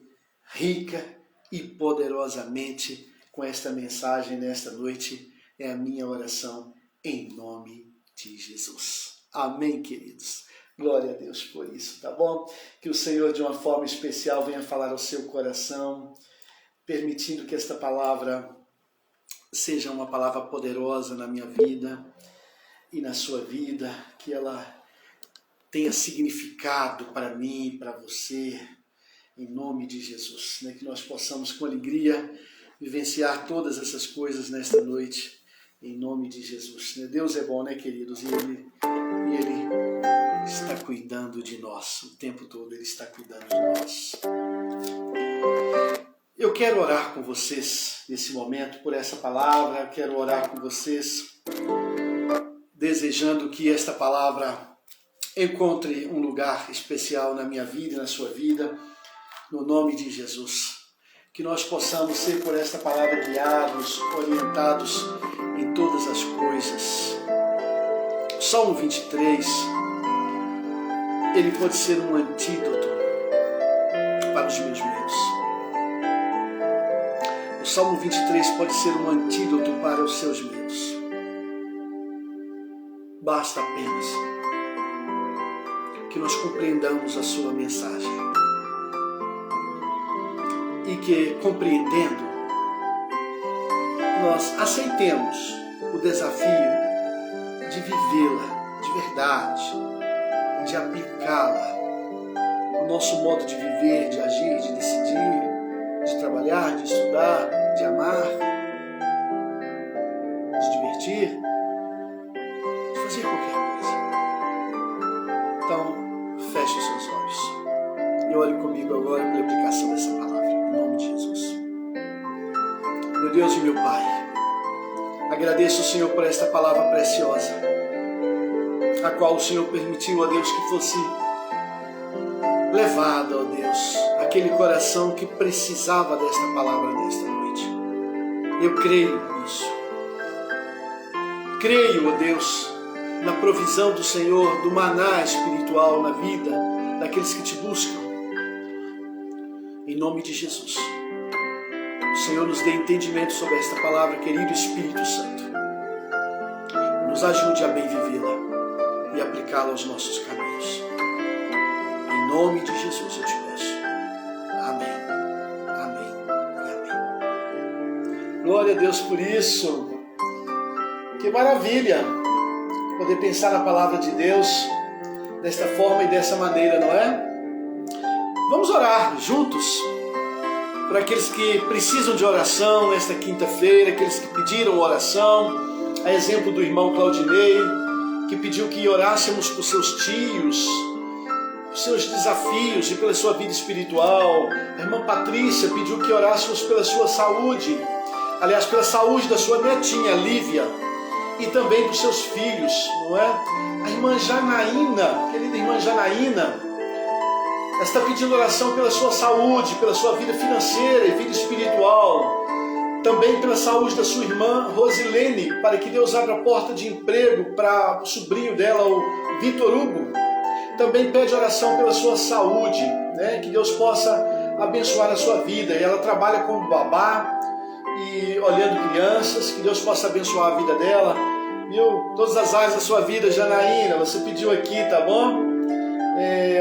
rica e poderosamente com esta mensagem nesta noite. É a minha oração em nome de Jesus. Amém, queridos? Glória a Deus por isso, tá bom? Que o Senhor, de uma forma especial, venha falar ao seu coração, permitindo que esta palavra seja uma palavra poderosa na minha vida e na sua vida, que ela tenha significado para mim e para você, em nome de Jesus. Né? Que nós possamos, com alegria, vivenciar todas essas coisas nesta noite, em nome de Jesus. Deus é bom, né, queridos? E Ele está cuidando de nós. O tempo todo Ele está cuidando de nós. Eu quero orar com vocês nesse momento por essa palavra. Quero orar com vocês, desejando que esta palavra encontre um lugar especial na minha vida e na sua vida, no nome de Jesus. Que nós possamos ser por esta palavra guiados, orientados em todas as coisas. O Salmo 23, ele pode ser um antídoto para os meus medos. O Salmo 23 pode ser um antídoto para os seus medos. Basta apenas que nós compreendamos a sua mensagem e que, compreendendo, nós aceitemos o desafio de vivê-la de verdade, de aplicá-la ao nosso modo de viver, de agir, de decidir, de trabalhar, de estudar, de amar, de divertir, de fazer qualquer coisa. Então, feche os seus olhos e ore comigo agora pela aplicação dessa palavra, em nome de Jesus. Meu Deus e meu Pai, agradeço, Senhor, por esta palavra preciosa, a qual o Senhor permitiu, ó Deus, que fosse levada, ó Deus, aquele coração que precisava desta palavra nesta noite. Eu creio nisso. Creio, ó Deus, na provisão do Senhor, do maná espiritual na vida daqueles que te buscam. Em nome de Jesus. O Senhor nos dê entendimento sobre esta palavra, querido Espírito Santo. Nos ajude a bem vivê-la e aplicá-la aos nossos caminhos. Em nome de Jesus eu te peço. Amém. Amém e amém. Glória a Deus por isso. Que maravilha poder pensar na palavra de Deus desta forma e dessa maneira, não é? Vamos orar juntos por aqueles que precisam de oração nesta quinta-feira, aqueles que pediram oração, a exemplo do irmão Claudinei, que pediu que orássemos por seus tios, por seus desafios e pela sua vida espiritual. A irmã Patrícia pediu que orássemos pela sua saúde, aliás, pela saúde da sua netinha Lívia, e também dos seus filhos, não é? A irmã Janaína, querida irmã Janaína, ela está pedindo oração pela sua saúde, pela sua vida financeira e vida espiritual. Também pela saúde da sua irmã Rosilene, para que Deus abra a porta de emprego para o sobrinho dela, o Vitor Hugo. Também pede oração pela sua saúde, né? Que Deus possa abençoar a sua vida. E ela trabalha como babá e olhando crianças, que Deus possa abençoar a vida dela, viu? Todas as áreas da sua vida, Janaína, você pediu aqui, tá bom?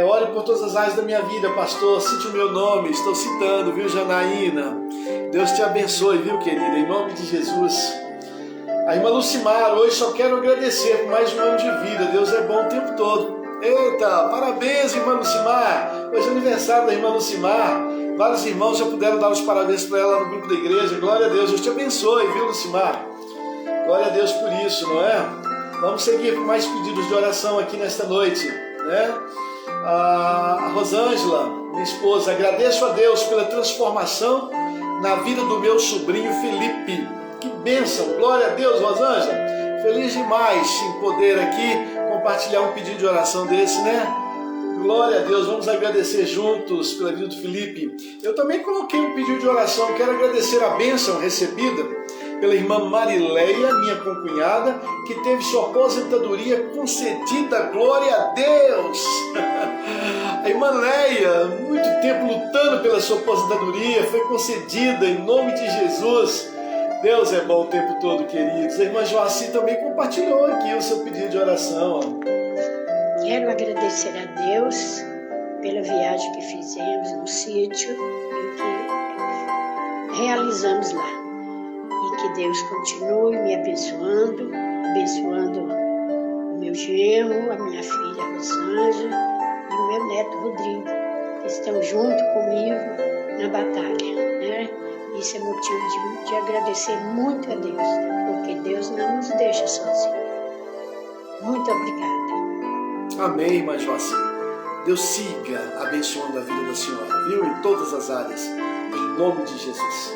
Ore por todas as áreas da minha vida, pastor, cite o meu nome, estou citando, viu, Janaína? Deus te abençoe, viu, querida, em nome de Jesus. A irmã Lucimar, hoje só quero agradecer por mais um ano de vida, Deus é bom o tempo todo. Eita, parabéns, irmã Lucimar, hoje é aniversário da irmã Lucimar, vários irmãos já puderam dar os parabéns para ela no grupo da igreja, glória a Deus, Deus te abençoe, viu, Lucimar? Glória a Deus por isso, não é? Vamos seguir com mais pedidos de oração aqui nesta noite, né? A Rosângela, minha esposa, agradeço a Deus pela transformação na vida do meu sobrinho Felipe. Que bênção, glória a Deus, Rosângela. Feliz demais em poder aqui compartilhar um pedido de oração desse, né? Glória a Deus, vamos agradecer juntos pela vida do Felipe. Eu também coloquei um pedido de oração, quero agradecer a bênção recebida pela irmã Marileia, minha concunhada, que teve sua aposentadoria concedida, glória a Deus! A irmã Leia, muito tempo lutando pela sua aposentadoria, foi concedida em nome de Jesus. Deus é bom o tempo todo, queridos. A irmã Joaci também compartilhou aqui o seu pedido de oração. Quero agradecer a Deus pela viagem que fizemos no sítio e que realizamos lá. E que Deus continue me abençoando o meu genro, a minha filha Rosângela e o meu neto Rodrigo, que estão junto comigo na batalha, né? Isso é motivo de agradecer muito a Deus, porque Deus não nos deixa sozinhos. Muito obrigada. Amém, irmã Joaci. Deus siga abençoando a vida da senhora, viu? Em todas as áreas, em nome de Jesus.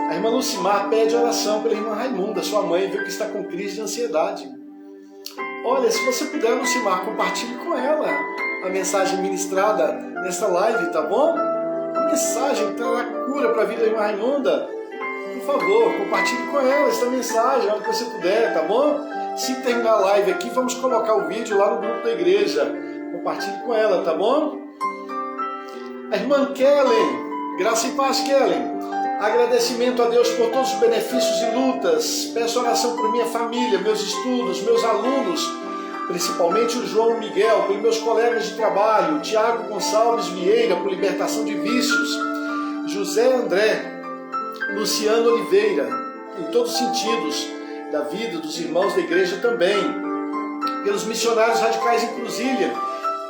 A irmã Lucimar pede oração pela irmã Raimunda, sua mãe, viu que está com crise de ansiedade. Olha, se você puder, Lucimar, compartilhe com ela a mensagem ministrada nesta live, tá bom? A mensagem trará cura para a vida da irmã Raimunda. Por favor, compartilhe com ela esta mensagem, a hora que você puder, tá bom? Se terminar a live aqui, vamos colocar o vídeo lá no grupo da igreja. Compartilhe com ela, tá bom? A irmã Kellen, graça e paz, Kellen. Agradecimento a Deus por todos os benefícios e lutas. Peço oração por minha família, meus estudos, meus alunos, principalmente o João Miguel, pelos meus colegas de trabalho, Tiago Gonçalves Vieira, por libertação de vícios, José André, Luciano Oliveira, em todos os sentidos da vida dos irmãos da igreja também, pelos missionários radicais em Cruzília.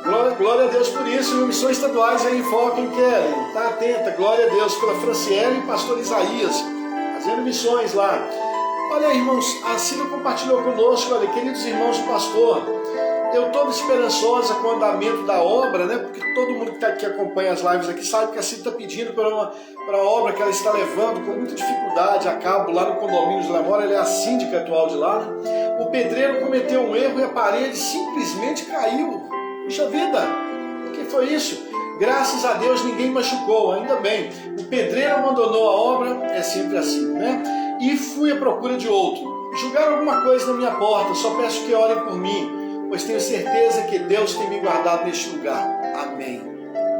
Glória a Deus por isso, e missões estaduais aí em foco, Kellen, tá atenta, glória a Deus, pela Franciele e pastor Isaías, fazendo missões lá. Olha, irmãos, a Cida compartilhou conosco, olha, queridos irmãos do pastor, eu toda esperançosa com o andamento da obra, né, porque todo mundo que está aqui acompanha as lives aqui sabe que a Cida está pedindo para a obra que ela está levando com muita dificuldade a cabo lá no condomínio de Lamora, ela é a síndica atual de lá, né? O pedreiro cometeu um erro e a parede simplesmente caiu. Puxa vida, o que foi isso? Graças a Deus ninguém machucou, ainda bem. O pedreiro abandonou a obra, é sempre assim, né? E fui à procura de outro. Julgaram alguma coisa na minha porta, só peço que orem por mim, pois tenho certeza que Deus tem me guardado neste lugar. Amém.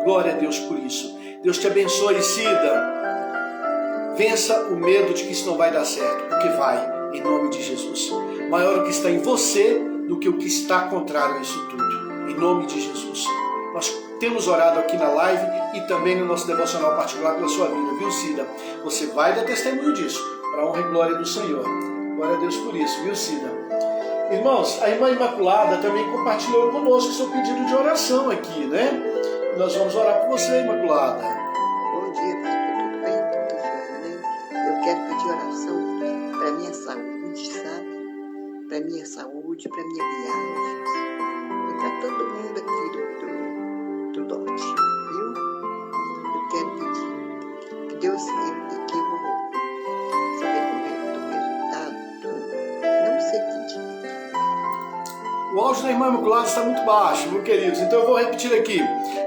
Glória a Deus por isso. Deus te abençoe, Cida. Vença o medo de que isso não vai dar certo, porque vai, em nome de Jesus. Maior o que está em você do que o que está contrário a isso tudo. Em nome de Jesus. Nós temos orado aqui na live e também no nosso devocional particular pela sua vida, viu, Cida? Você vai dar testemunho disso, para a honra e glória do Senhor. Glória a Deus por isso, viu, Cida? Irmãos, a irmã Imaculada também compartilhou conosco seu pedido de oração aqui, né? Nós vamos orar por você, Imaculada. Bom dia, pastor. Tudo bem? Tudo jóia, né? Eu quero pedir oração para minha saúde, sabe? Para minha saúde, para minha viagem. E para todo mundo aqui do norte, viu? Eu quero pedir que Deus sempre que eu vou saber do resultado, não sei que dia. O áudio da irmã Imaculada está muito baixo, meus queridos, então eu vou repetir aqui.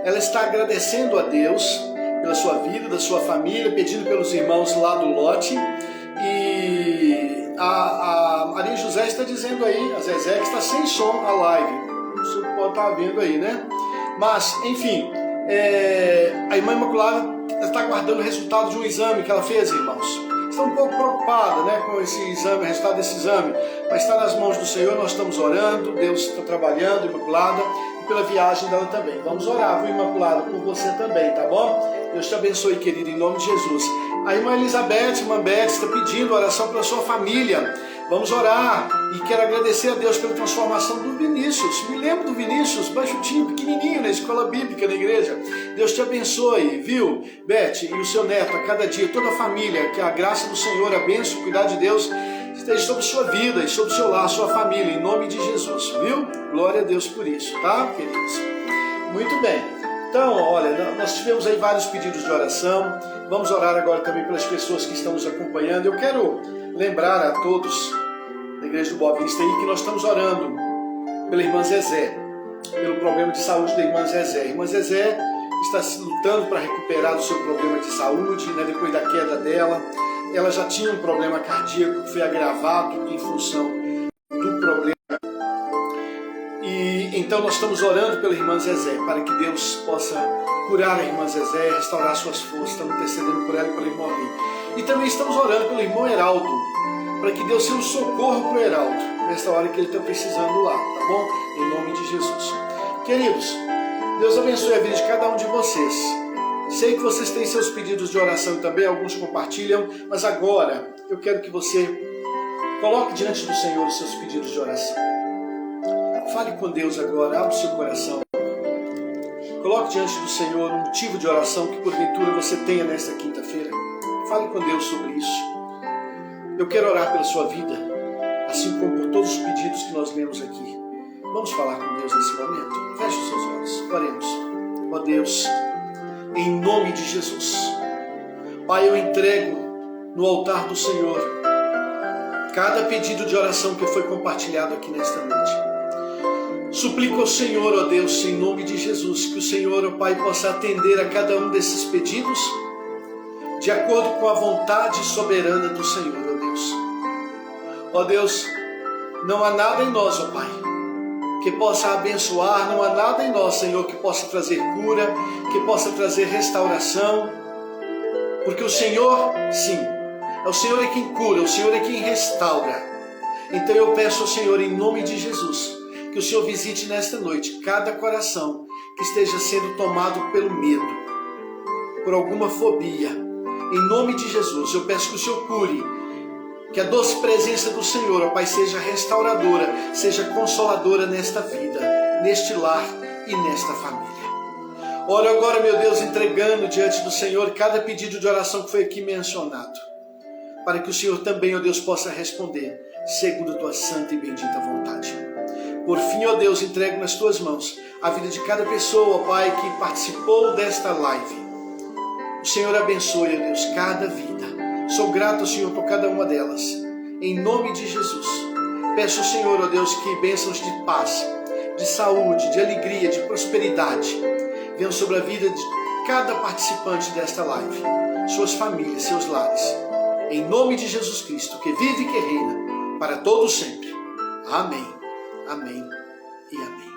Ela está agradecendo a Deus pela sua vida, da sua família, pedindo pelos irmãos lá do lote. E a Maria José está dizendo aí, a Zezé, que está sem som a live. Você pode estar vendo aí, né? Mas, enfim, a irmã Imaculada está aguardando o resultado de um exame que ela fez, irmãos. Está um pouco preocupada, né, com esse exame, o resultado desse exame, mas está nas mãos do Senhor, nós estamos orando, Deus está trabalhando, Imaculada, e pela viagem dela também. Vamos orar, viu, Imaculada, por você também, tá bom? Deus te abençoe, querida, em nome de Jesus. A irmã Elizabeth, irmã Beth, está pedindo oração pela sua família. Vamos orar e quero agradecer a Deus pela transformação do Vinícius. Me lembro do Vinícius, baixutinho, pequenininho, na escola bíblica, na igreja. Deus te abençoe, viu, Beth, e o seu neto, a cada dia, toda a família, que a graça do Senhor, a bênção, o cuidado de Deus esteja sobre sua vida e sobre seu lar, sua família, em nome de Jesus, viu? Glória a Deus por isso, tá, queridos? Muito bem. Então, olha, nós tivemos aí vários pedidos de oração. Vamos orar agora também pelas pessoas que estão nos acompanhando. Eu quero lembrar a todos da Igreja do Boa Vista aí que nós estamos orando pela irmã Zezé, pelo problema de saúde da irmã Zezé. A irmã Zezé está lutando para recuperar do seu problema de saúde, né, depois da queda dela. Ela já tinha um problema cardíaco que foi agravado em função do problema. E então nós estamos orando pela irmã Zezé, para que Deus possa curar a irmã Zezé, restaurar suas forças. Estamos intercedendo por ela e pelo irmão Rui. E também estamos orando pelo irmão Heraldo, para que Deus seja um socorro para o Heraldo, nessa hora que ele está precisando lá, tá bom? Em nome de Jesus. Queridos, Deus abençoe a vida de cada um de vocês. Sei que vocês têm seus pedidos de oração também, alguns compartilham, mas agora eu quero que você coloque diante do Senhor os seus pedidos de oração. Fale com Deus agora, abra o seu coração. Coloque diante do Senhor um motivo de oração que porventura você tenha nesta quinta-feira. Fale com Deus sobre isso. Eu quero orar pela sua vida, assim como por todos os pedidos que nós lemos aqui. Vamos falar com Deus nesse momento. Feche os seus olhos, oremos. Ó Deus, em nome de Jesus, Pai, eu entrego no altar do Senhor cada pedido de oração que foi compartilhado aqui nesta noite. Suplico ao Senhor, ó Deus, em nome de Jesus, que o Senhor, ó Pai, possa atender a cada um desses pedidos de acordo com a vontade soberana do Senhor, ó Deus. Ó Deus, não há nada em nós, ó Pai, que possa abençoar, não há nada em nós, Senhor, que possa trazer cura, que possa trazer restauração, porque o Senhor, sim, o Senhor é quem cura, o Senhor é quem restaura. Então eu peço ao Senhor, em nome de Jesus, que o Senhor visite nesta noite cada coração que esteja sendo tomado pelo medo, por alguma fobia. Em nome de Jesus, eu peço que o Senhor cure, que a doce presença do Senhor, ó Pai, seja restauradora, seja consoladora nesta vida, neste lar e nesta família. Olha agora, meu Deus, entregando diante do Senhor cada pedido de oração que foi aqui mencionado, para que o Senhor também, ó Deus, possa responder segundo a tua santa e bendita vontade. Por fim, ó Deus, entrego nas tuas mãos a vida de cada pessoa, ó Pai, que participou desta live. O Senhor abençoe, ó Deus, cada vida. Sou grato ao Senhor por cada uma delas. Em nome de Jesus. Peço ao Senhor, ó Deus, que bênçãos de paz, de saúde, de alegria, de prosperidade venham sobre a vida de cada participante desta live, suas famílias, seus lares. Em nome de Jesus Cristo, que vive e que reina para todos sempre. Amém. Amém e amém.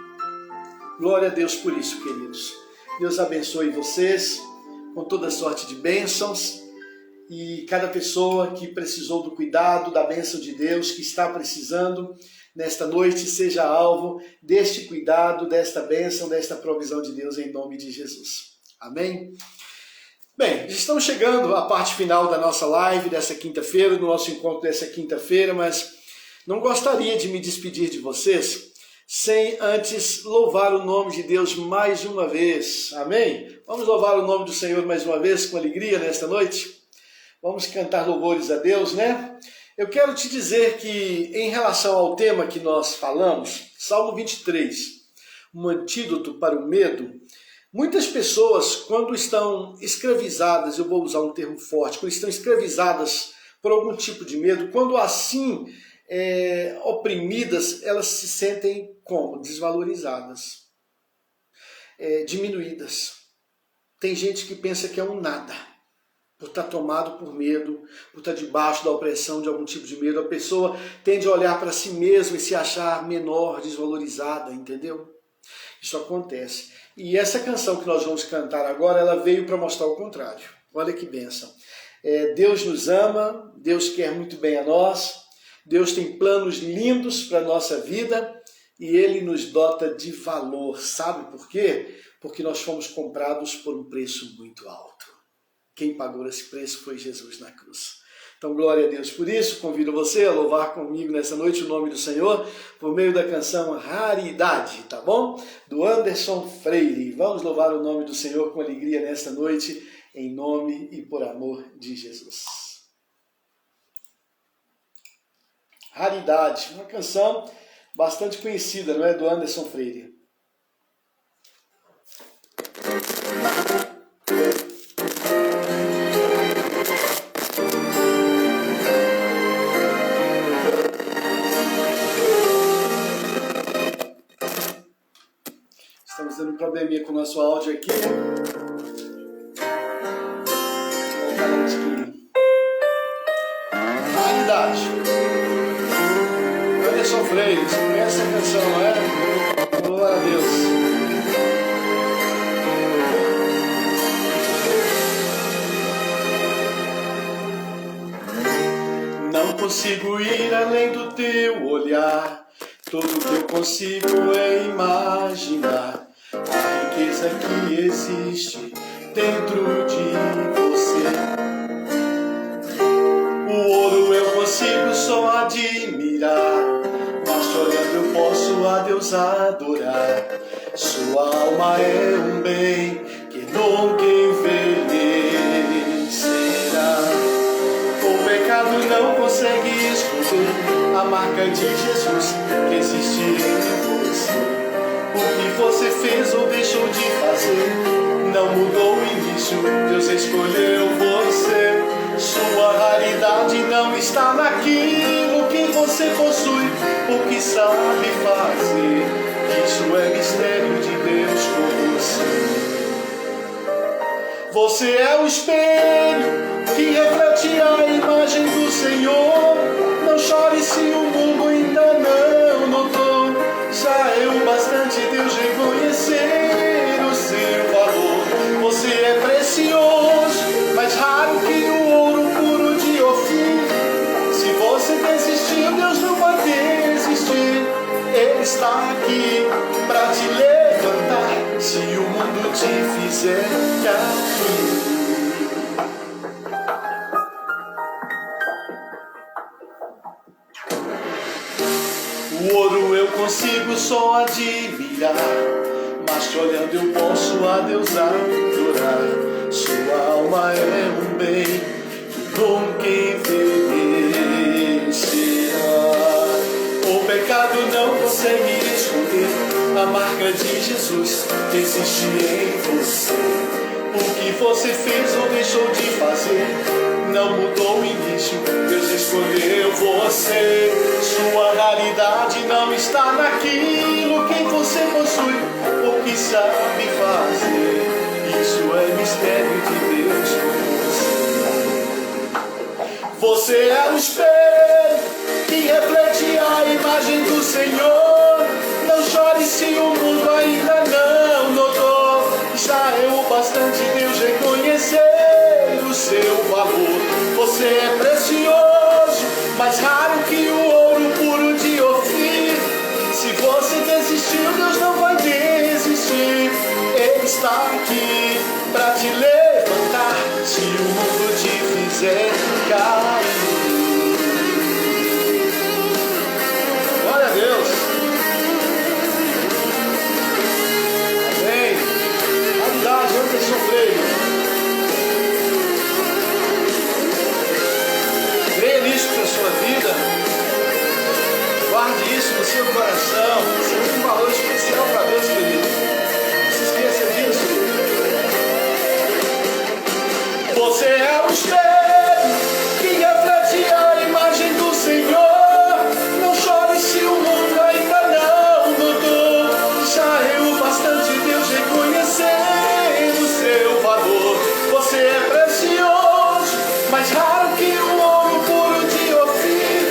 Glória a Deus por isso, queridos. Deus abençoe vocês com toda sorte de bênçãos e cada pessoa que precisou do cuidado, da bênção de Deus, que está precisando nesta noite, seja alvo deste cuidado, desta bênção, desta provisão de Deus em nome de Jesus. Amém? Bem, estamos chegando à parte final da nossa live dessa quinta-feira, do nosso encontro dessa quinta-feira, mas não gostaria de me despedir de vocês sem antes louvar o nome de Deus mais uma vez. Amém? Vamos louvar o nome do Senhor mais uma vez com alegria nesta noite? Vamos cantar louvores a Deus, né? Eu quero te dizer que em relação ao tema que nós falamos, Salmo 23, um antídoto para o medo, muitas pessoas, quando estão escravizadas, eu vou usar um termo forte, quando estão escravizadas por algum tipo de medo, quando assim oprimidas, elas se sentem como? Desvalorizadas, diminuídas. Tem gente que pensa que é um nada, por estar tomado por medo, por estar debaixo da opressão de algum tipo de medo. A pessoa tende a olhar para si mesma e se achar menor, desvalorizada, entendeu? Isso acontece. E essa canção que nós vamos cantar agora, ela veio para mostrar o contrário. Olha que bênção. Deus nos ama, Deus quer muito bem a nós, Deus tem planos lindos para a nossa vida e Ele nos dota de valor. Sabe por quê? Porque nós fomos comprados por um preço muito alto. Quem pagou esse preço foi Jesus na cruz. Então, glória a Deus. Por isso, convido você a louvar comigo nessa noite o nome do Senhor por meio da canção Raridade, tá bom? Do Anderson Freire. Vamos louvar o nome do Senhor com alegria nesta noite, em nome e por amor de Jesus. Raridade, uma canção bastante conhecida, não é? Do Anderson Freire. Estamos tendo um probleminha com o nosso áudio aqui. Raridade. Anderson Freire, você conhece essa canção, não é? Glória a Deus. Não consigo ir além do teu olhar. Tudo que eu consigo é imaginar a riqueza que existe dentro de você. O ouro eu consigo só admirar, mas olhando eu posso a Deus adorar. Sua alma é um bem que nunca envelhecerá. O pecado não consegue esconder a marca de Jesus que existe em você. O que você fez ou deixou de fazer não mudou o início, Deus escolheu você. Sua raridade não está naquilo que você possui, o que sabe fazer. Isso é mistério de Deus com você. Você é o espelho que reflete a imagem do Senhor. Não chore se o mundo ainda não notou. Já é o bastante Deus reconhecer o seu valor. Você é precioso, mais raro que o ouro puro de Ofir. Se você desistiu, Deus não vai desistir. Ele está aqui para te levantar se o mundo te fizer cair. O ouro eu consigo só admirar, mas te olhando eu posso a Deus adorar. Sua alma é um bem que nunca envelhecerá. O pecado não consegue esconder a marca de Jesus que existe em você. O que você fez ou deixou de fazer não mudou o início, Deus escolheu você. Sua raridade não está naquilo que você possui, o que sabe fazer. Isso é mistério de Deus com você. Você é o espelho que reflete a imagem do Senhor. Não chore se o mundo ainda não notou. Já é o bastante Deus reconhecer o seu valor. Você é precioso, mais raro que o ouro puro de Ofir. Se você desistiu, Deus não vai desistir. Ele está aqui para te levantar se o mundo te fizer cair. Glória a Deus. Amém. Raridade, Anderson Freire. Creia nisso para a sua vida. Guarde isso no seu coração. Isso é um valor especial para Deus, querido. Não se esqueça disso. Você é o espelho que reflete a imagem do Senhor. Não chore se o mundo ainda não notou. Já é o bastante Deus reconhecer o seu valor. Você é precioso, mais raro que o ouro puro de Ofir.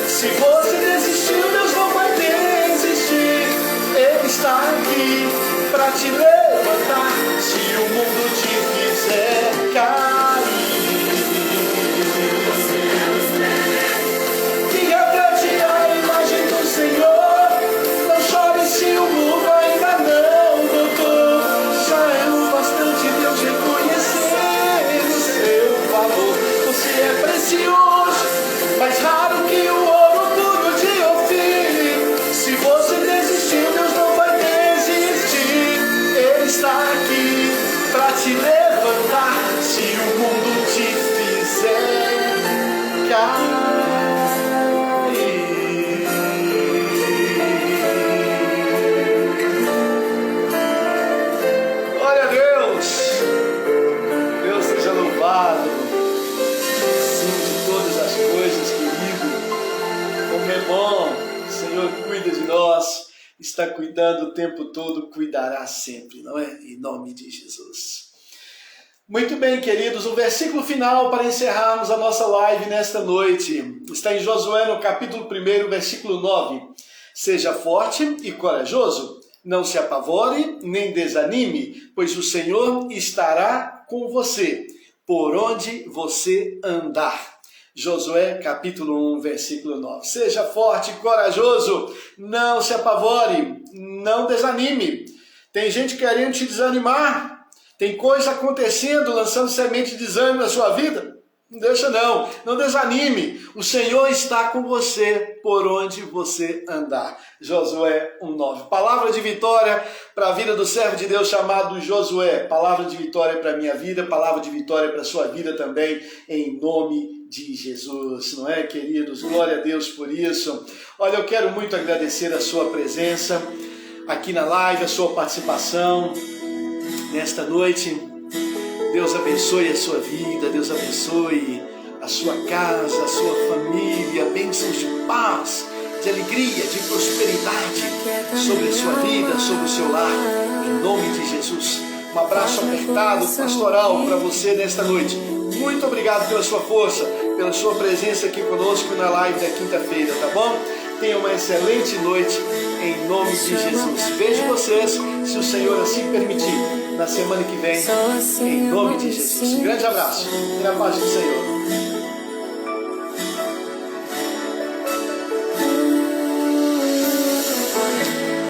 Se você desistiu, Deus não vai desistir. Ele está aqui para te levantar se o mundo te fizer cair. de nós, está cuidando o tempo todo, cuidará sempre, não é? Em nome de Jesus. Muito bem, queridos, o versículo final para encerrarmos a nossa live nesta noite está em Josué, no capítulo 1, versículo 9. Seja forte e corajoso, não se apavore nem desanime, pois o Senhor estará com você, por onde você andar. Josué, capítulo 1, versículo 9. Seja forte e corajoso, não se apavore, não desanime. Tem gente querendo te desanimar, tem coisa acontecendo, lançando semente de desânimo na sua vida. Não deixa não, não desanime. O Senhor está com você por onde você andar. Josué 1:9. Palavra de vitória para a vida do servo de Deus chamado Josué. Palavra de vitória para a minha vida, palavra de vitória para a sua vida também, em nome de Jesus. Não é, queridos? Glória a Deus por isso. Olha, eu quero muito agradecer a sua presença aqui na live, a sua participação nesta noite. Deus abençoe a sua vida, Deus abençoe a sua casa, a sua família, bênçãos de paz, de alegria, de prosperidade sobre a sua vida, sobre o seu lar, em nome de Jesus. Um abraço apertado, pastoral, para você nesta noite. Muito obrigado pela sua força, pela sua presença aqui conosco na live da quinta-feira, tá bom? Tenha uma excelente noite, em nome de Jesus. Vejo vocês, se o Senhor assim permitir, na semana que vem, em nome de Jesus. Um grande abraço e na paz do Senhor.